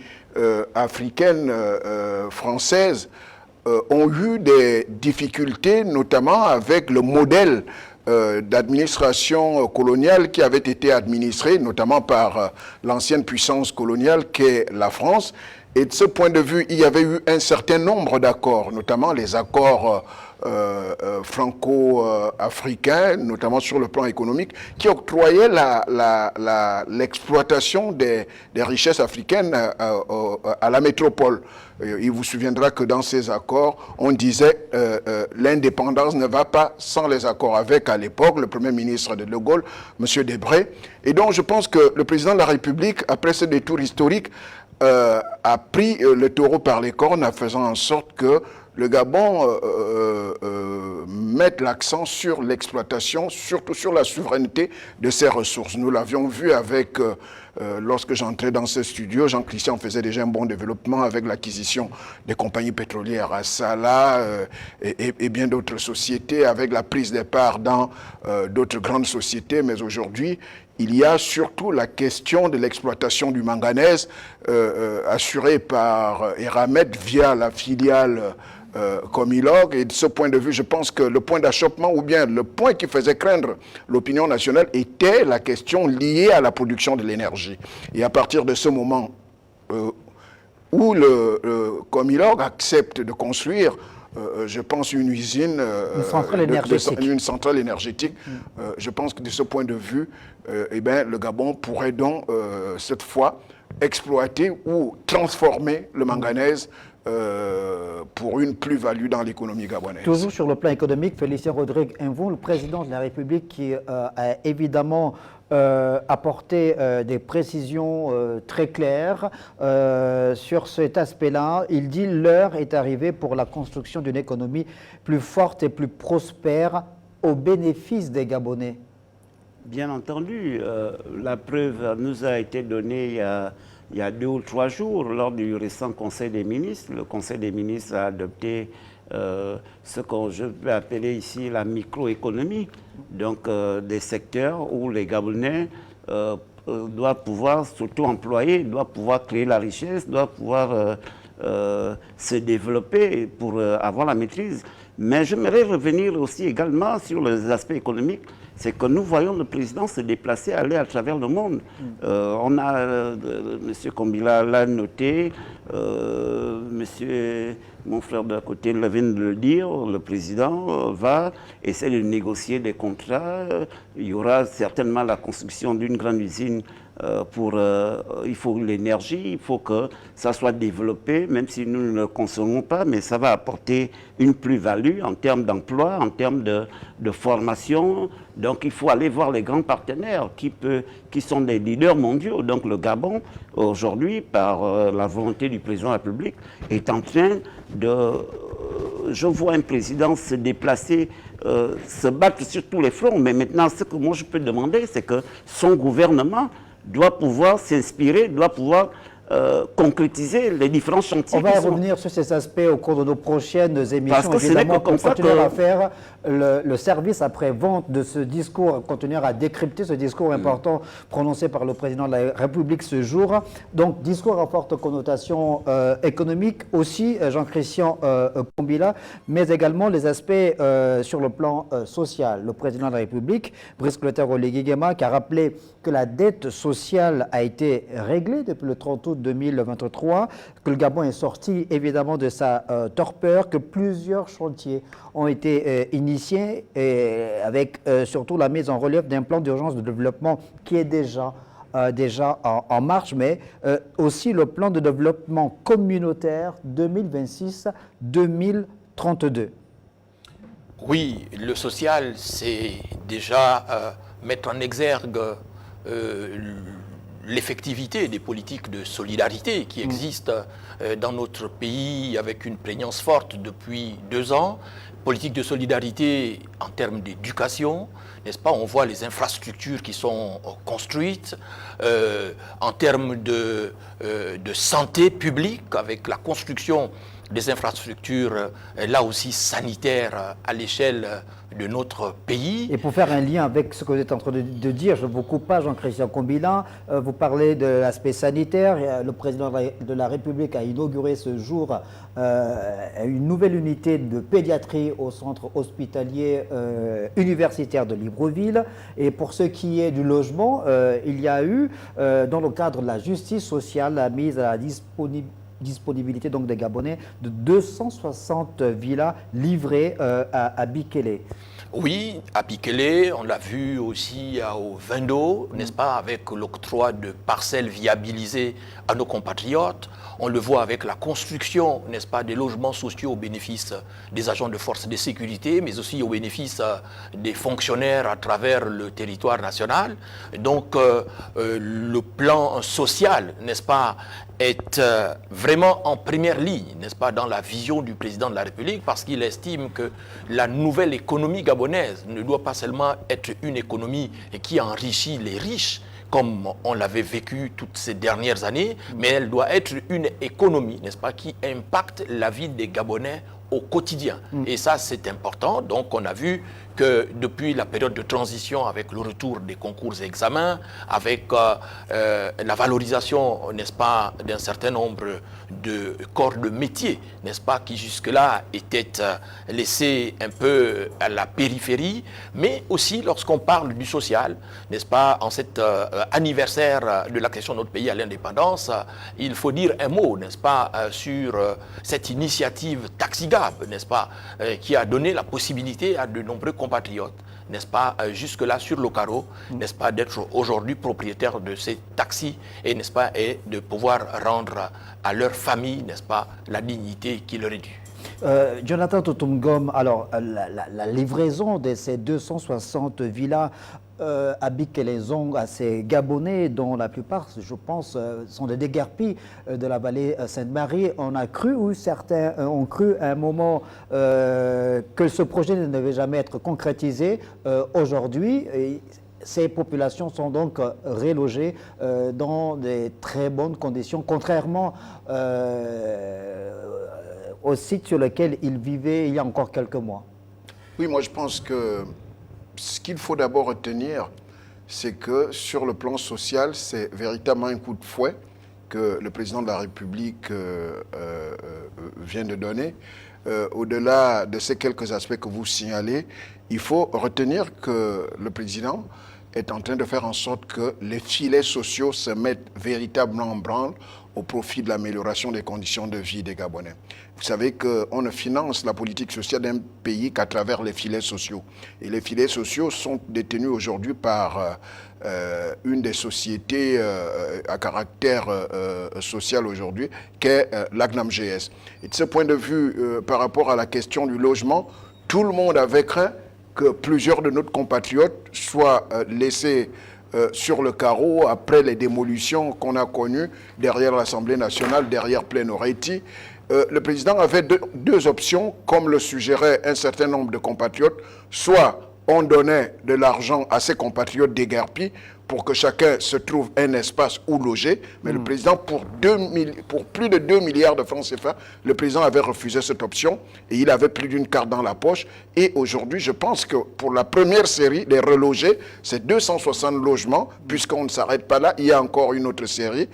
africaines françaises ont eu des difficultés, notamment avec le modèle d'administration coloniale qui avait été administré, notamment par l'ancienne puissance coloniale qu'est la France. Et de ce point de vue, il y avait eu un certain nombre d'accords, notamment les accords franco-africains, notamment sur le plan économique, qui octroyaient l'exploitation des richesses africaines à la métropole. Il vous souviendra que dans ces accords, on disait l'indépendance ne va pas sans les accords avec, à l'époque, le Premier ministre de Gaulle, M. Debré. Et donc, je pense que le président de la République, après ce détour historique, a pris le taureau par les cornes en faisant en sorte que le Gabon mette l'accent sur l'exploitation, surtout sur la souveraineté de ses ressources. Nous l'avions vu avec, lorsque j'entrais dans ce studio, Jean-Christian faisait déjà un bon développement avec l'acquisition des compagnies pétrolières à Salah et bien d'autres sociétés, avec la prise des parts dans d'autres grandes sociétés. Mais aujourd'hui, il y a surtout la question de l'exploitation du manganèse assurée par Eramet via la filiale Comilog. Et de ce point de vue, je pense que le point d'achoppement ou bien le point qui faisait craindre l'opinion nationale était la question liée à la production de l'énergie. Et à partir de ce moment où le Comilog accepte de construire je pense une usine, une centrale énergétique. Je pense que de ce point de vue, eh bien, le Gabon pourrait donc cette fois exploiter ou transformer le manganèse pour une plus-value dans l'économie gabonaise. Toujours sur le plan économique, Félicien Rodrigue Nvon, le président de la République, qui a évidemment apporté des précisions très claires sur cet aspect-là. Il dit l'heure est arrivée pour la construction d'une économie plus forte et plus prospère au bénéfice des Gabonais. Bien entendu, la preuve nous a été donnée il y a 2 ou 3 jours lors du récent Conseil des ministres. Le Conseil des ministres a adopté ce que je peux appeler ici la microéconomie, donc des secteurs où les Gabonais doivent pouvoir s'auto-employer, doivent pouvoir créer la richesse, doivent pouvoir se développer pour avoir la maîtrise. Mais j'aimerais revenir aussi également sur les aspects économiques. C'est que nous voyons le président se déplacer, aller à travers le monde. On a, M. Kombila l'a noté, mon frère de côté vient de le dire, le président va essayer de négocier des contrats. Il y aura certainement la construction d'une grande usine il faut l'énergie, il faut que ça soit développé, même si nous ne le consommons pas, mais ça va apporter une plus-value en termes d'emploi, en termes de formation. Donc il faut aller voir les grands partenaires qui sont des leaders mondiaux. Donc le Gabon, aujourd'hui, par la volonté du président de la République, est en train de... je vois un président se déplacer, se battre sur tous les fronts, mais maintenant ce que moi je peux demander, c'est que son gouvernement doit pouvoir s'inspirer, doit pouvoir concrétiser les différents chantiers. On va revenir sur ces aspects au cours de nos prochaines émissions. Parce que ce n'est que comme ça que... à faire le service après-vente de ce discours, continuer à décrypter ce discours important prononcé par le président de la République ce jour. Donc, discours à forte connotation économique aussi, Jean-Christian Kombila, mais également les aspects sur le plan social. Le président de la République, Brice Clotaire Oligui Nguema, qui a rappelé que la dette sociale a été réglée depuis le 30 août 2023, que le Gabon est sorti évidemment de sa torpeur, que plusieurs chantiers ont été initiés, avec surtout la mise en relief d'un plan d'urgence de développement qui est déjà en marche, mais aussi le plan de développement communautaire 2026-2032. Oui, le social, c'est déjà mettre en exergue l'effectivité des politiques de solidarité qui existent dans notre pays avec une prégnance forte depuis 2 ans. Politique de solidarité en termes d'éducation, n'est-ce pas? On voit les infrastructures qui sont construites, en termes de santé publique avec la construction des infrastructures, là aussi sanitaires, à l'échelle de notre pays. Et pour faire un lien avec ce que vous êtes en train de dire, je vous coupe pas, Jean-Christian Combila, vous parlez de l'aspect sanitaire. Le président de la République a inauguré ce jour une nouvelle unité de pédiatrie au centre hospitalier universitaire de Libreville. Et pour ce qui est du logement, il y a eu, dans le cadre de la justice sociale, la mise à la disponibilité donc des Gabonais de 260 villas livrées à Bikele. Oui, à Bikele, on l'a vu aussi au Vendo, n'est-ce pas, avec l'octroi de parcelles viabilisées à nos compatriotes. On le voit avec la construction, n'est-ce pas, des logements sociaux au bénéfice des agents de force de sécurité, mais aussi au bénéfice des fonctionnaires à travers le territoire national. Donc, le plan social, n'est-ce pas, est vraiment en première ligne, n'est-ce pas, dans la vision du président de la République, parce qu'il estime que la nouvelle économie gabonaise ne doit pas seulement être une économie qui enrichit les riches, comme on l'avait vécu toutes ces dernières années, mais elle doit être une économie, n'est-ce pas, qui impacte la vie des Gabonais au quotidien. Et ça, c'est important. Donc, on a vu que depuis la période de transition, avec le retour des concours et examens, avec la valorisation, n'est-ce pas, d'un certain nombre de corps de métier, n'est-ce pas, qui jusque-là étaient laissés un peu à la périphérie, mais aussi lorsqu'on parle du social, n'est-ce pas, en cet anniversaire de l'accession de notre pays à l'indépendance, il faut dire un mot, n'est-ce pas, sur cette initiative Taxigab, n'est-ce pas, qui a donné la possibilité à de nombreux compatriotes, n'est-ce pas, jusque-là sur le carreau, n'est-ce pas, d'être aujourd'hui propriétaires de ces taxis et, n'est-ce pas, et de pouvoir rendre à leur famille, n'est-ce pas, la dignité qui leur est due. Jonathan Totumgom, alors la livraison de ces 260 villas à Bikele-Zong, à ces Gabonais, dont la plupart, je pense, sont des déguerpis de la vallée Sainte-Marie. On a cru, ou certains ont cru à un moment, que ce projet ne devait jamais être concrétisé. Aujourd'hui, ces populations sont donc relogées dans des très bonnes conditions, contrairement au site sur lequel ils vivaient il y a encore quelques mois. Oui, moi je pense que ce qu'il faut d'abord retenir, c'est que sur le plan social, c'est véritablement un coup de fouet que le président de la République vient de donner. Au-delà de ces quelques aspects que vous signalez, il faut retenir que le président est en train de faire en sorte que les filets sociaux se mettent véritablement en branle au profit de l'amélioration des conditions de vie des Gabonais. Vous savez qu'on ne finance la politique sociale d'un pays qu'à travers les filets sociaux. Et les filets sociaux sont détenus aujourd'hui par une des sociétés à caractère social aujourd'hui, qu'est l'ACNAMGS. Et de ce point de vue, par rapport à la question du logement, tout le monde avait craint que plusieurs de nos compatriotes soient laissés sur le carreau après les démolitions qu'on a connues derrière l'Assemblée nationale, derrière Plénoretti. Le président avait deux options, comme le suggérait un certain nombre de compatriotes. Soit on donnait de l'argent à ses compatriotes déguerpis pour que chacun se trouve un espace où loger, mais le président, pour plus de 2 milliards de francs CFA, le président avait refusé cette option et il avait plus d'une carte dans la poche. Et aujourd'hui, je pense que pour la première série des relogés, c'est 260 logements, puisqu'on ne s'arrête pas là, il y a encore une autre série,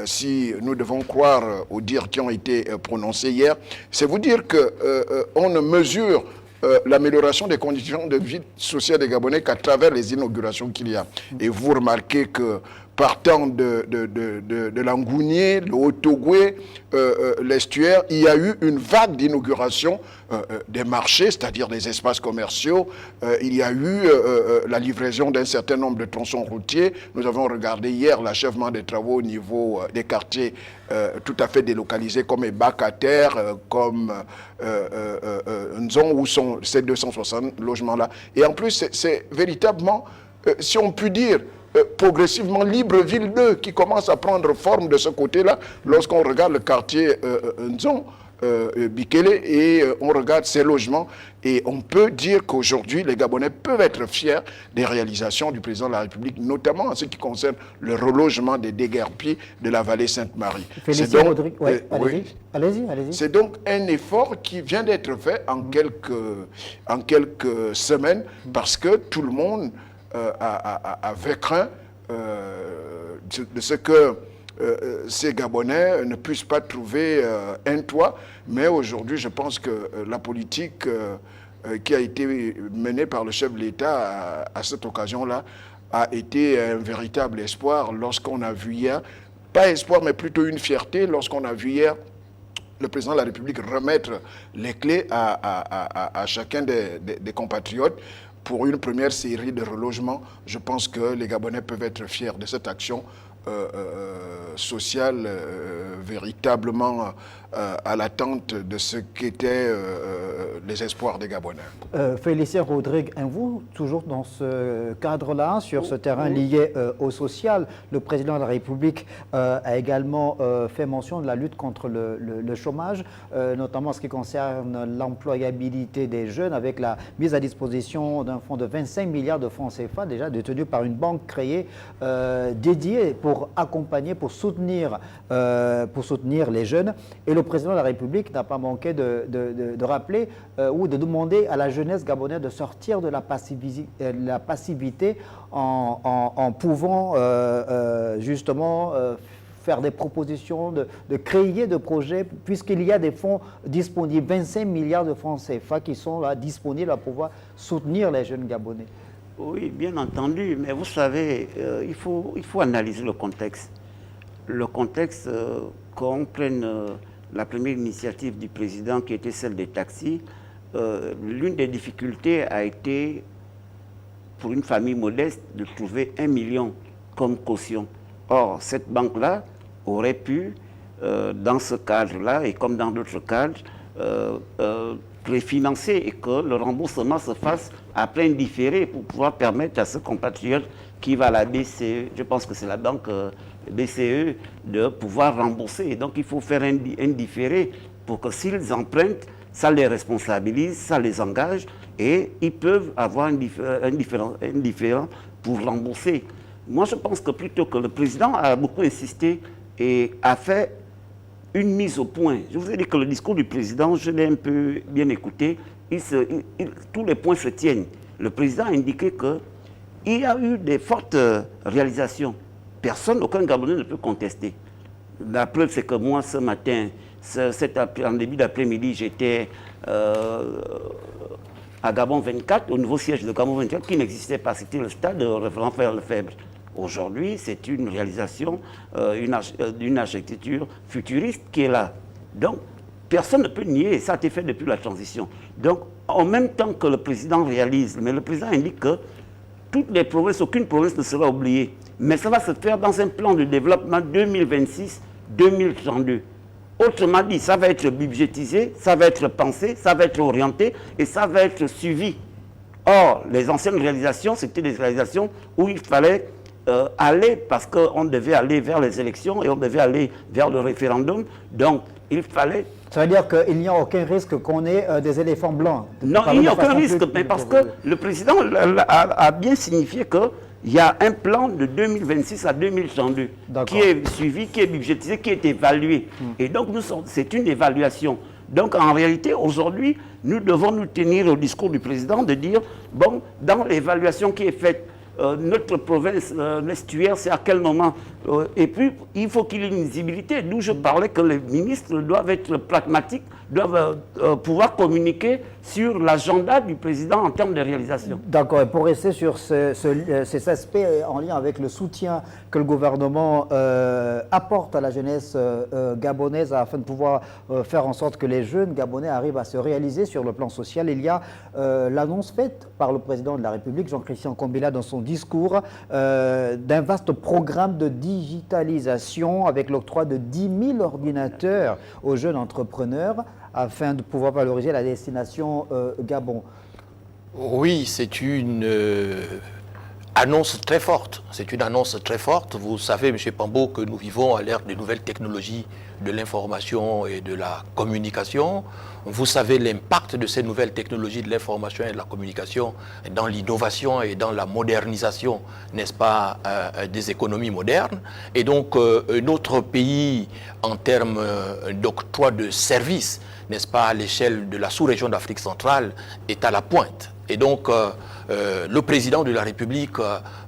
si nous devons croire aux dires qui ont été prononcés hier. C'est vous dire qu'on ne mesure l'amélioration des conditions de vie sociale des Gabonais qu'à travers les inaugurations qu'il y a. Et vous remarquez que partant de Langounier, le Haut-Togoué, l'estuaire, il y a eu une vague d'inauguration des marchés, c'est-à-dire des espaces commerciaux. Il y a eu la livraison d'un certain nombre de tronçons routiers. Nous avons regardé hier l'achèvement des travaux au niveau des quartiers tout à fait délocalisés comme Ebakater, comme Nzon, où sont ces 260 logements-là. Et en plus, c'est véritablement, si on peut dire, progressivement Libreville 2 qui commence à prendre forme de ce côté-là lorsqu'on regarde le quartier Nzon, Bikele, et on regarde ces logements, et on peut dire qu'aujourd'hui les Gabonais peuvent être fiers des réalisations du président de la République, notamment en ce qui concerne le relogement des déguerpis de la vallée Sainte-Marie. Félicien Rodrigue, allez-y. C'est donc un effort qui vient d'être fait en quelques semaines, parce que tout le monde avait craint de ce que ces Gabonais ne puissent pas trouver un toit. Mais aujourd'hui, je pense que la politique qui a été menée par le chef de l'État à cette occasion-là a été un véritable espoir lorsqu'on a vu hier, pas espoir mais plutôt une fierté, lorsqu'on a vu hier le président de la République remettre les clés à chacun des compatriotes pour une première série de relogements. Je pense que les Gabonais peuvent être fiers de cette action sociale véritablement à l'attente de ce qu'étaient les espoirs des Gabonais. Félicien Rodrigue, vous, toujours dans ce cadre-là, sur ce terrain lié au social, le président de la République a également fait mention de la lutte contre le chômage, notamment en ce qui concerne l'employabilité des jeunes, avec la mise à disposition d'un fonds de 25 milliards de francs CFA, déjà détenu par une banque créée dédiée pour accompagner, pour soutenir les jeunes. Et le président de la République n'a pas manqué de rappeler ou de demander à la jeunesse gabonaise de sortir de la passivité en pouvant justement faire des propositions, de créer des projets, puisqu'il y a des fonds disponibles, 25 milliards de francs CFA qui sont là disponibles à pouvoir soutenir les jeunes Gabonais. Oui, bien entendu, mais vous savez, il faut analyser le contexte. Le contexte, qu'on prenne la première initiative du président qui était celle des taxis, l'une des difficultés a été, pour une famille modeste, de trouver 1 million comme caution. Or, cette banque-là aurait pu, dans ce cadre-là, et comme dans d'autres cadres, préfinancer et que le remboursement se fasse après un différé pour pouvoir permettre à ce compatriote qui va à la BCE, je pense que c'est la banque BCE, de pouvoir rembourser. Et donc il faut faire un différé pour que s'ils empruntent, ça les responsabilise, ça les engage et ils peuvent avoir un différent pour rembourser. Moi je pense que plutôt que le président a beaucoup insisté et a fait une mise au point. Je vous ai dit que le discours du président, je l'ai un peu bien écouté, tous les points se tiennent. Le président a indiqué qu'il y a eu des fortes réalisations. Personne, aucun Gabonais ne peut contester. La preuve, c'est que moi, ce matin, en début d'après-midi, j'étais à Gabon 24, au nouveau siège de Gabon 24, qui n'existait pas. C'était le stade de référent Ferre-Lefebvre. Aujourd'hui, c'est une réalisation, une architecture futuriste qui est là. Donc, personne ne peut nier, et ça a été fait depuis la transition. Donc, en même temps que le président réalise, mais le président indique que toutes les provinces, aucune province ne sera oubliée. Mais ça va se faire dans un plan de développement 2026-2032. Autrement dit, ça va être budgétisé, ça va être pensé, ça va être orienté et ça va être suivi. Or, les anciennes réalisations, c'était des réalisations où il fallait aller, parce qu'on devait aller vers les élections et on devait aller vers le référendum. Donc, il fallait... Ça veut dire qu'il n'y a aucun risque qu'on ait des éléphants blancs? Non, il n'y a aucun risque, mais parce que le président a bien signifié qu'il y a un plan de 2026 à 2032 qui est suivi, qui est budgétisé, qui est évalué. Et donc, c'est une évaluation. Donc, en réalité, aujourd'hui, nous devons nous tenir au discours du président de dire, bon, dans l'évaluation qui est faite notre province, l'estuaire, c'est à quel moment. Et puis, il faut qu'il y ait une visibilité. D'où je parlais que les ministres doivent être pragmatiques, doivent pouvoir communiquer sur l'agenda du président en termes de réalisation. D'accord. Et pour rester sur ces aspects en lien avec le soutien que le gouvernement apporte à la jeunesse gabonaise afin de pouvoir faire en sorte que les jeunes gabonais arrivent à se réaliser sur le plan social, il y a l'annonce faite par le président de la République, Jean-Christian Combila, dans son discours, d'un vaste programme de digitalisation avec l'octroi de 10 000 ordinateurs aux jeunes entrepreneurs afin de pouvoir valoriser la destination Gabon. Oui, c'est une annonce très forte. C'est une annonce très forte. Vous savez, M. Pambo, que nous vivons à l'ère des nouvelles technologies de l'information et de la communication. Vous savez l'impact de ces nouvelles technologies de l'information et de la communication dans l'innovation et dans la modernisation, n'est-ce pas, des économies modernes. Et donc, notre pays, en termes d'octroi de services, n'est-ce pas, à l'échelle de la sous-région d'Afrique centrale, est à la pointe. Et donc, le président de la République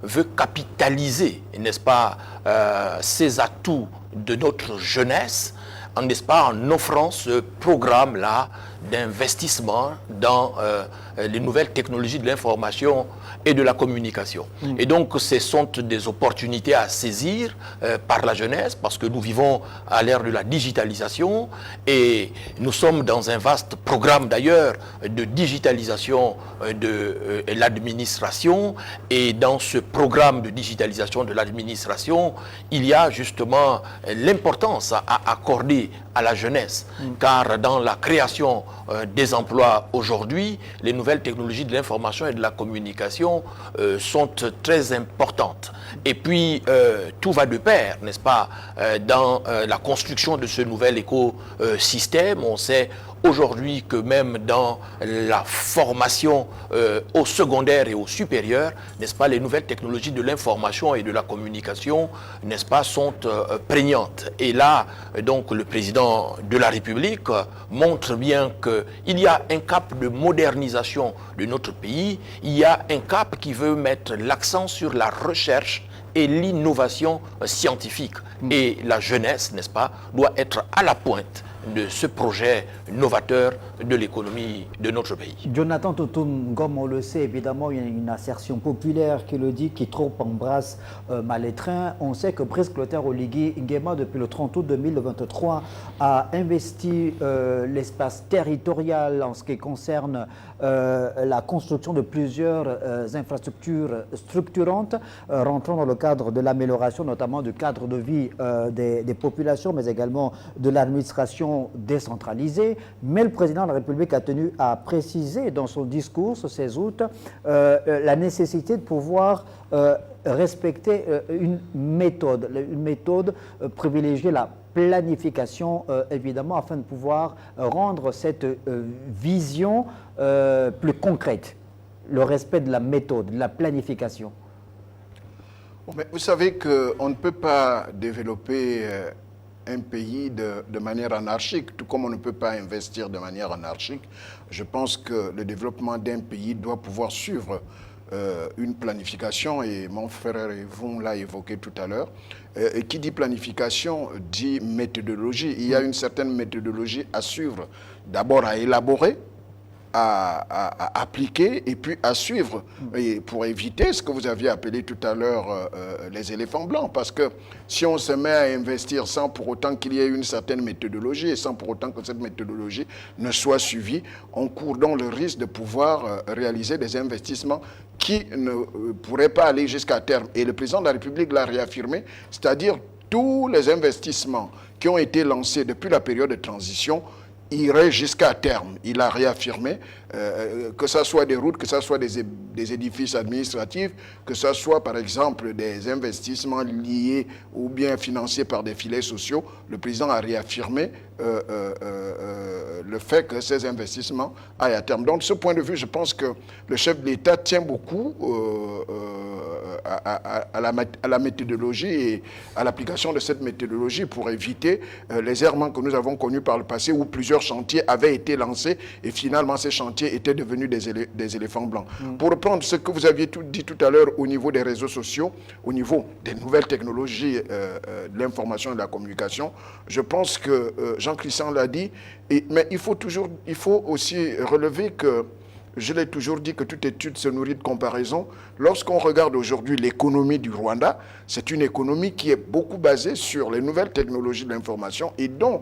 veut capitaliser, n'est-ce pas, ces atouts de notre jeunesse, n'est-ce pas, en offrant ce programme-là d'investissement dans les nouvelles technologies de l'information et de la communication. Et donc, ce sont des opportunités à saisir par la jeunesse, parce que nous vivons à l'ère de la digitalisation et nous sommes dans un vaste programme d'ailleurs de digitalisation de l'administration. Et dans ce programme de digitalisation de l'administration, il y a justement l'importance à accorder à la jeunesse, car dans la création des emplois aujourd'hui, les nouvelles technologies de l'information et de la communication sont très importantes. Et puis, tout va de pair, n'est-ce pas, dans la construction de ce nouvel écosystème. On sait aujourd'hui que même dans la formation au secondaire et au supérieur, n'est-ce pas, les nouvelles technologies de l'information et de la communication, n'est-ce pas, sont prégnantes. Et là, donc, le président de la République montre bien qu'il y a un cap de modernisation de notre pays, il y a un cap qui veut mettre l'accent sur la recherche et l'innovation scientifique. Et la jeunesse, n'est-ce pas, doit être à la pointe de ce projet novateur de l'économie de notre pays. Jonathan Toutoum, comme on le sait, évidemment, il y a une assertion populaire qui le dit, qui trop embrasse Malétrin. On sait que Brice Clotaire Oligui Nguema, depuis le 30 août 2023, a investi l'espace territorial en ce qui concerne la construction de plusieurs infrastructures structurantes, rentrant dans le cadre de l'amélioration notamment du cadre de vie des populations, mais également de l'administration décentralisée. Mais le président de la République a tenu à préciser dans son discours ce 16 août la nécessité de pouvoir respecter une méthode privilégier la planification, évidemment, afin de pouvoir rendre cette vision plus concrète, le respect de la méthode, de la planification. Mais vous savez qu'on ne peut pas développer un pays de manière anarchique, tout comme on ne peut pas investir de manière anarchique. Je pense que le développement d'un pays doit pouvoir suivre une planification, et mon frère Yvon l'a évoqué tout à l'heure. Et qui dit planification dit méthodologie. Il y a une certaine méthodologie à suivre, d'abord à élaborer, à appliquer et puis à suivre, et pour éviter ce que vous aviez appelé tout à l'heure les éléphants blancs, parce que si on se met à investir sans pour autant qu'il y ait une certaine méthodologie et sans pour autant que cette méthodologie ne soit suivie, on court donc le risque de pouvoir réaliser des investissements qui ne pourraient pas aller jusqu'à terme. Et le président de la République l'a réaffirmé, c'est-à-dire tous les investissements qui ont été lancés depuis la période de transition irait jusqu'à terme. Il a réaffirmé que ce soit des routes, que ce soit des édifices administratifs, que ce soit par exemple des investissements liés ou bien financés par des filets sociaux. Le président a réaffirmé le fait que ces investissements aillent à terme. Donc de ce point de vue, je pense que le chef de l'État tient beaucoup à la méthodologie et à l'application de cette méthodologie pour éviter les errements que nous avons connus par le passé où plusieurs chantiers avaient été lancés et finalement ces chantiers étaient devenus des éléphants blancs. Pour reprendre ce que vous aviez dit tout à l'heure au niveau des réseaux sociaux, au niveau des nouvelles technologies de l'information et de la communication, je pense que Jean-Christian l'a dit, mais il faut aussi relever que, je l'ai toujours dit, que toute étude se nourrit de comparaison. Lorsqu'on regarde aujourd'hui l'économie du Rwanda, c'est une économie qui est beaucoup basée sur les nouvelles technologies de l'information et dont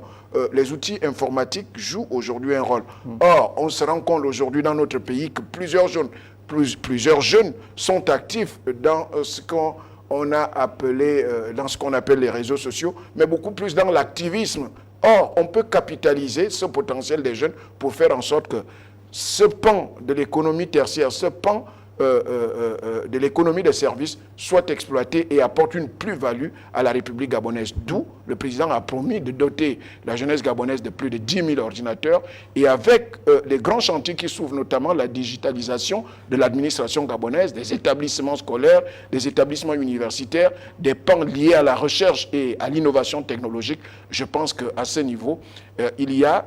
les outils informatiques jouent aujourd'hui un rôle. Or, on se rend compte aujourd'hui dans notre pays que plusieurs jeunes sont actifs dans ce qu'on a appelé, dans ce qu'on appelle les réseaux sociaux, mais beaucoup plus dans l'activisme. Or, on peut capitaliser ce potentiel des jeunes pour faire en sorte que ce pan de l'économie tertiaire, ce pan de l'économie des services soit exploité et apporte une plus-value à la République gabonaise. D'où le président a promis de doter la jeunesse gabonaise de plus de 10 000 ordinateurs et avec les grands chantiers qui s'ouvrent, notamment la digitalisation de l'administration gabonaise, des établissements scolaires, des établissements universitaires, des pans liés à la recherche et à l'innovation technologique. Je pense qu'à ce niveau, il y a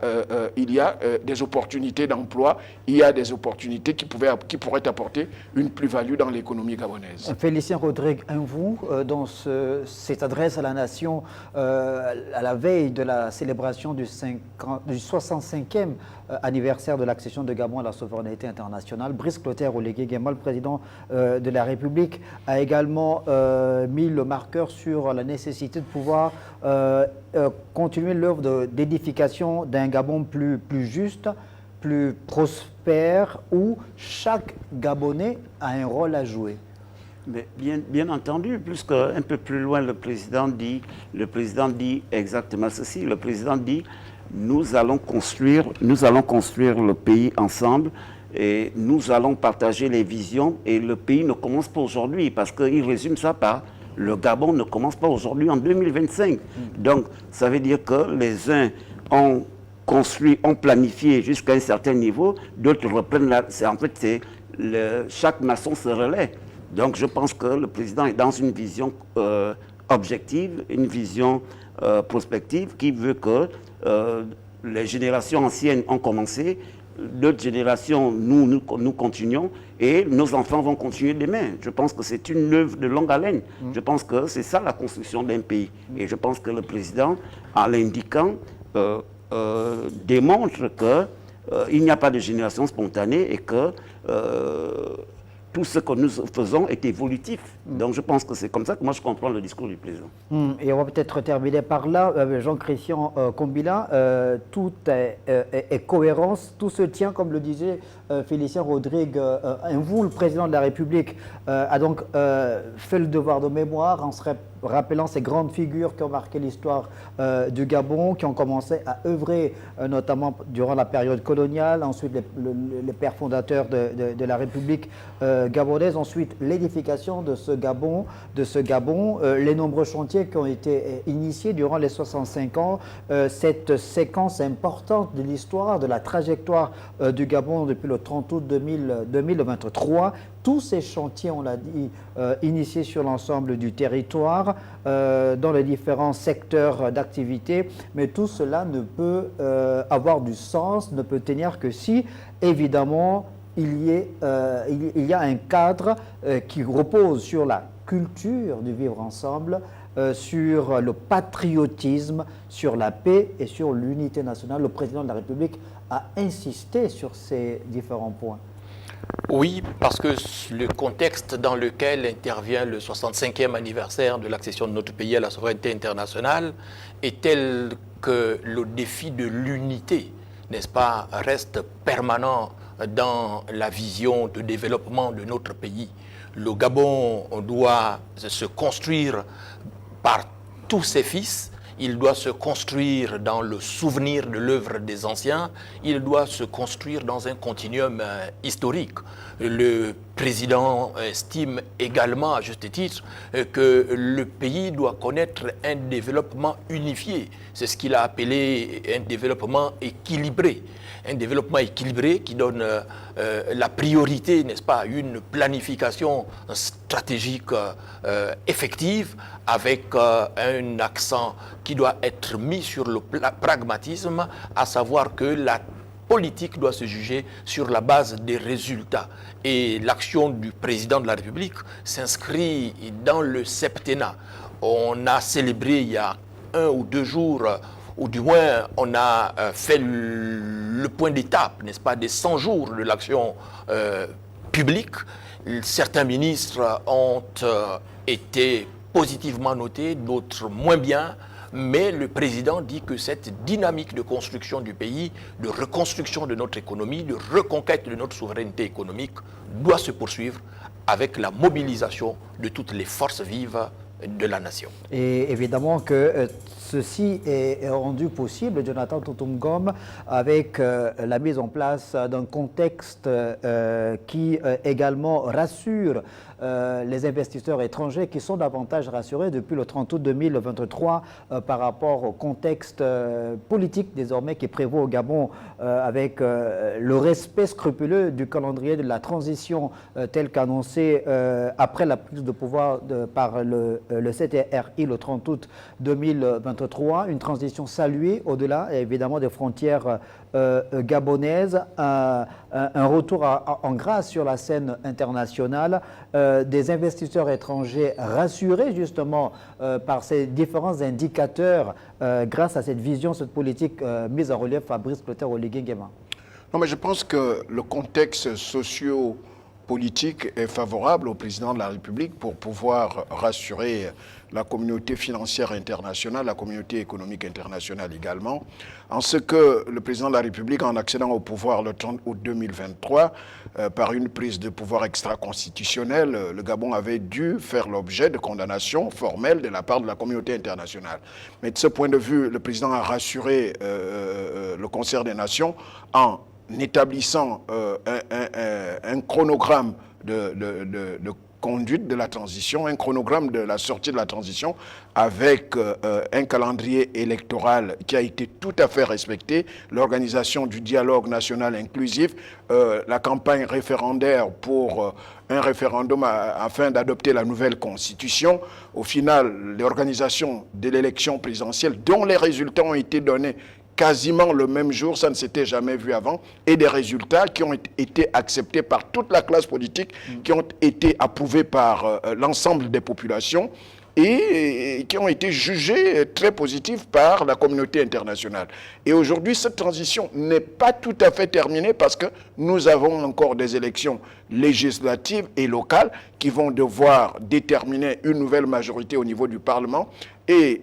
des opportunités d'emploi, il y a des opportunités qui pourraient apporter une plus-value dans l'économie gabonaise. Félicien Rodrigue, vous, dans cette adresse à la nation à la veille de la célébration du 65e anniversaire de l'accession de Gabon à la souveraineté internationale, Brice Clotaire Oligui-Nguema, le président de la République, a également mis le marqueur sur la nécessité de pouvoir continuer l'œuvre d'édification d'un Gabon plus juste, plus prospère, où chaque Gabonais a un rôle à jouer. Mais bien entendu, puisqu'un peu plus loin, le président dit exactement ceci. Le président dit, nous allons construire le pays ensemble et nous allons partager les visions. Et le pays ne commence pas aujourd'hui, parce qu'il résume ça par le Gabon ne commence pas aujourd'hui en 2025. Donc, ça veut dire que les uns ont construit, ont planifié jusqu'à un certain niveau, d'autres reprennent là. En fait, chaque maçon se relaie. Donc je pense que le président est dans une vision objective, une vision prospective qui veut que les générations anciennes ont commencé, d'autres générations, nous continuons et nos enfants vont continuer demain. Je pense que c'est une œuvre de longue haleine. Je pense que c'est ça la construction d'un pays. Et je pense que le président, en l'indiquant, démontre qu'il n'y a pas de génération spontanée et que tout ce que nous faisons est évolutif. Donc je pense que c'est comme ça que moi je comprends le discours du président. Et on va peut-être terminer par là. Jean-Christian Combila, tout est cohérence, tout se tient, comme le disait Félicien Rodrigue. Vous, le président de la République, a donc fait le devoir de mémoire en se rappelant ces grandes figures qui ont marqué l'histoire du Gabon, qui ont commencé à œuvrer notamment durant la période coloniale, ensuite les pères fondateurs de la République gabonaise, ensuite l'édification de ce Gabon, les nombreux chantiers qui ont été initiés durant les 65 ans, cette séquence importante de l'histoire, de la trajectoire du Gabon depuis le 30 août 2023. Tous ces chantiers, on l'a dit, initiés sur l'ensemble du territoire, dans les différents secteurs d'activité, mais tout cela ne peut avoir du sens, ne peut tenir que si, évidemment, il y a un cadre qui repose sur la culture du vivre ensemble, sur le patriotisme, sur la paix et sur l'unité nationale. Le président de la République a insisté sur ces différents points. Oui, parce que le contexte dans lequel intervient le 65e anniversaire de l'accession de notre pays à la souveraineté internationale est tel que le défi de l'unité, n'est-ce pas, reste permanent dans la vision de développement de notre pays. Le Gabon doit se construire par tous ses fils il doit se construire dans le souvenir de l'œuvre des anciens, il doit se construire dans un continuum historique. Le président estime également, à juste titre, que le pays doit connaître un développement unifié. C'est ce qu'il a appelé un développement équilibré. Un développement équilibré qui donne la priorité, n'est-ce pas, à une planification stratégique effective avec un accent qui doit être mis sur le pragmatisme, à savoir que la politique doit se juger sur la base des résultats. Et l'action du président de la République s'inscrit dans le septennat. On a célébré il y a 1 ou 2 jours, ou du moins on a fait le point d'étape, n'est-ce pas, des 100 jours de l'action publique. Certains ministres ont été positivement notés, d'autres moins bien. Mais le président dit que cette dynamique de construction du pays, de reconstruction de notre économie, de reconquête de notre souveraineté économique doit se poursuivre avec la mobilisation de toutes les forces vives de la nation. Et évidemment que ceci est rendu possible, Jonathan Totum-Ngom, avec la mise en place d'un contexte qui également rassure les investisseurs étrangers qui sont davantage rassurés depuis le 30 août 2023 par rapport au contexte politique désormais qui prévaut au Gabon avec le respect scrupuleux du calendrier de la transition tel qu'annoncé après la prise de pouvoir par le CTRI le 30 août 2023, une transition saluée au-delà évidemment des frontières gabonaises, un retour en grâce sur la scène internationale, des investisseurs étrangers rassurés justement par ces différents indicateurs grâce à cette vision, cette politique mise en relief Fabrice Clotaire-Oligui Nguema. Non, mais je pense que le contexte socio-politique est favorable au président de la République pour pouvoir rassurer la communauté financière internationale, la communauté économique internationale également, en ce que le président de la République, en accédant au pouvoir le 30 août 2023, par une prise de pouvoir extra-constitutionnelle, le Gabon avait dû faire l'objet de condamnations formelles de la part de la communauté internationale. Mais de ce point de vue, le président a rassuré le concert des nations en établissant un chronogramme de conduite de la transition, un chronogramme de la sortie de la transition avec un calendrier électoral qui a été tout à fait respecté, l'organisation du dialogue national inclusif, la campagne référendaire pour un référendum afin d'adopter la nouvelle constitution. Au final, l'organisation de l'élection présidentielle dont les résultats ont été donnés quasiment le même jour, ça ne s'était jamais vu avant, et des résultats qui ont été acceptés par toute la classe politique, qui ont été approuvés par l'ensemble des populations et qui ont été jugés très positifs par la communauté internationale. Et aujourd'hui, cette transition n'est pas tout à fait terminée parce que nous avons encore des élections législatives et locales qui vont devoir déterminer une nouvelle majorité au niveau du Parlement et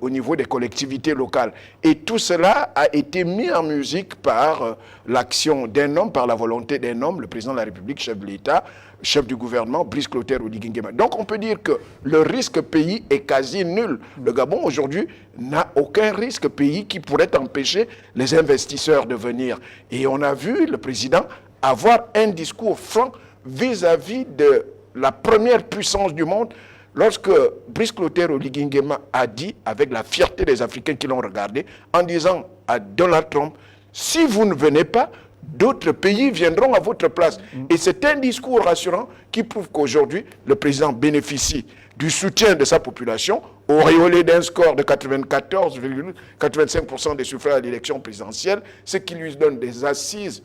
au niveau des collectivités locales. Et tout cela a été mis en musique par l'action d'un homme, par la volonté d'un homme, le président de la République, chef de l'État, chef du gouvernement, Brice Clotaire-Oligui Nguema. Donc on peut dire que le risque pays est quasi nul. Le Gabon aujourd'hui n'a aucun risque pays qui pourrait empêcher les investisseurs de venir. Et on a vu le président avoir un discours franc vis-à-vis de la première puissance du monde, lorsque Brice Clotaire-Oligui Nguema a dit, avec la fierté des Africains qui l'ont regardé, en disant à Donald Trump, si vous ne venez pas, d'autres pays viendront à votre place. Et c'est un discours rassurant qui prouve qu'aujourd'hui, le président bénéficie du soutien de sa population, auréolé d'un score de 94,85% des suffrages à l'élection présidentielle, ce qui lui donne des assises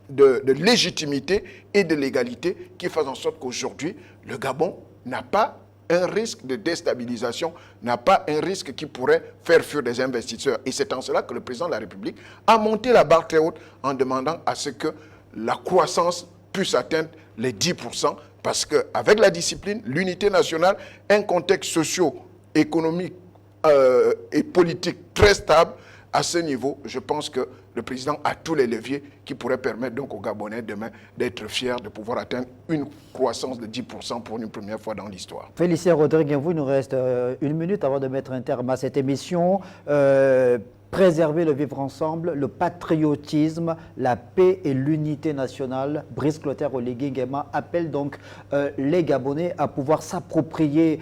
de légitimité et de légalité qui font en sorte qu'aujourd'hui, le Gabon n'a pas un risque de déstabilisation, n'a pas un risque qui pourrait faire fuir des investisseurs. Et c'est en cela que le président de la République a monté la barre très haute en demandant à ce que la croissance puisse atteindre les 10%, parce qu'avec la discipline, l'unité nationale, un contexte socio-économique et politique très stable, À ce niveau, je pense que le président a tous les leviers qui pourraient permettre donc aux Gabonais demain d'être fiers de pouvoir atteindre une croissance de 10% pour une première fois dans l'histoire. Félicien Rodrigue, vous, il nous reste une minute avant de mettre un terme à cette émission. Préserver le vivre ensemble, le patriotisme, la paix et l'unité nationale. Brice Clotaire Oligui Nguema appelle donc les Gabonais à pouvoir s'approprier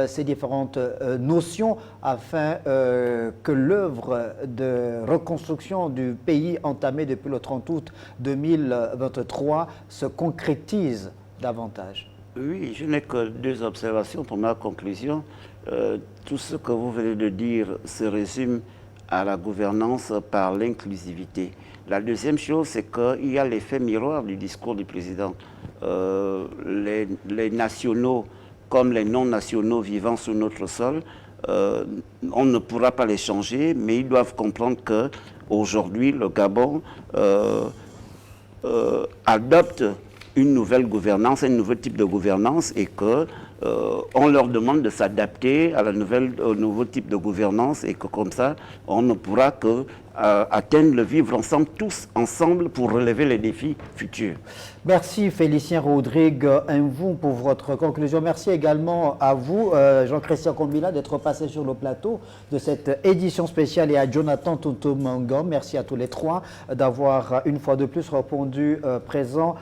ces différentes notions afin que l'œuvre de reconstruction du pays entamée depuis le 30 août 2023 se concrétise davantage. Oui, je n'ai que deux observations pour ma conclusion. Tout ce que vous venez de dire se résume à la gouvernance par l'inclusivité. La deuxième chose, c'est qu'il y a l'effet miroir du discours du président. Les nationaux comme les non-nationaux vivant sur notre sol, on ne pourra pas les changer, mais ils doivent comprendre qu'aujourd'hui, le Gabon adopte une nouvelle gouvernance, un nouveau type de gouvernance, et qu'on leur demande de s'adapter au nouveau type de gouvernance, et que comme ça, on ne pourra que atteindre le vivre ensemble, tous ensemble, pour relever les défis futurs. Merci Félicien Rodrigue Mvou pour votre conclusion. Merci également à vous, Jean-Christian Kombila, d'être passé sur le plateau de cette édition spéciale, et à Jonathan Tonto-Mangom. Merci à tous les trois d'avoir une fois de plus répondu présent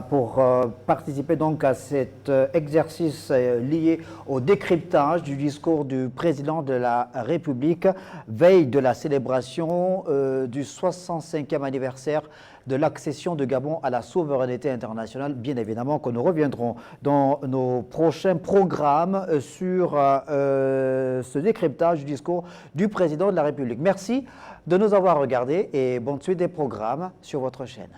pour participer donc à cet exercice lié au décryptage du discours du président de la République, veille de la célébration du 65e anniversaire de l'accession de Gabon à la souveraineté internationale. Bien évidemment que nous reviendrons dans nos prochains programmes sur ce décryptage du discours du président de la République. Merci de nous avoir regardés et bonne suite des programmes sur votre chaîne.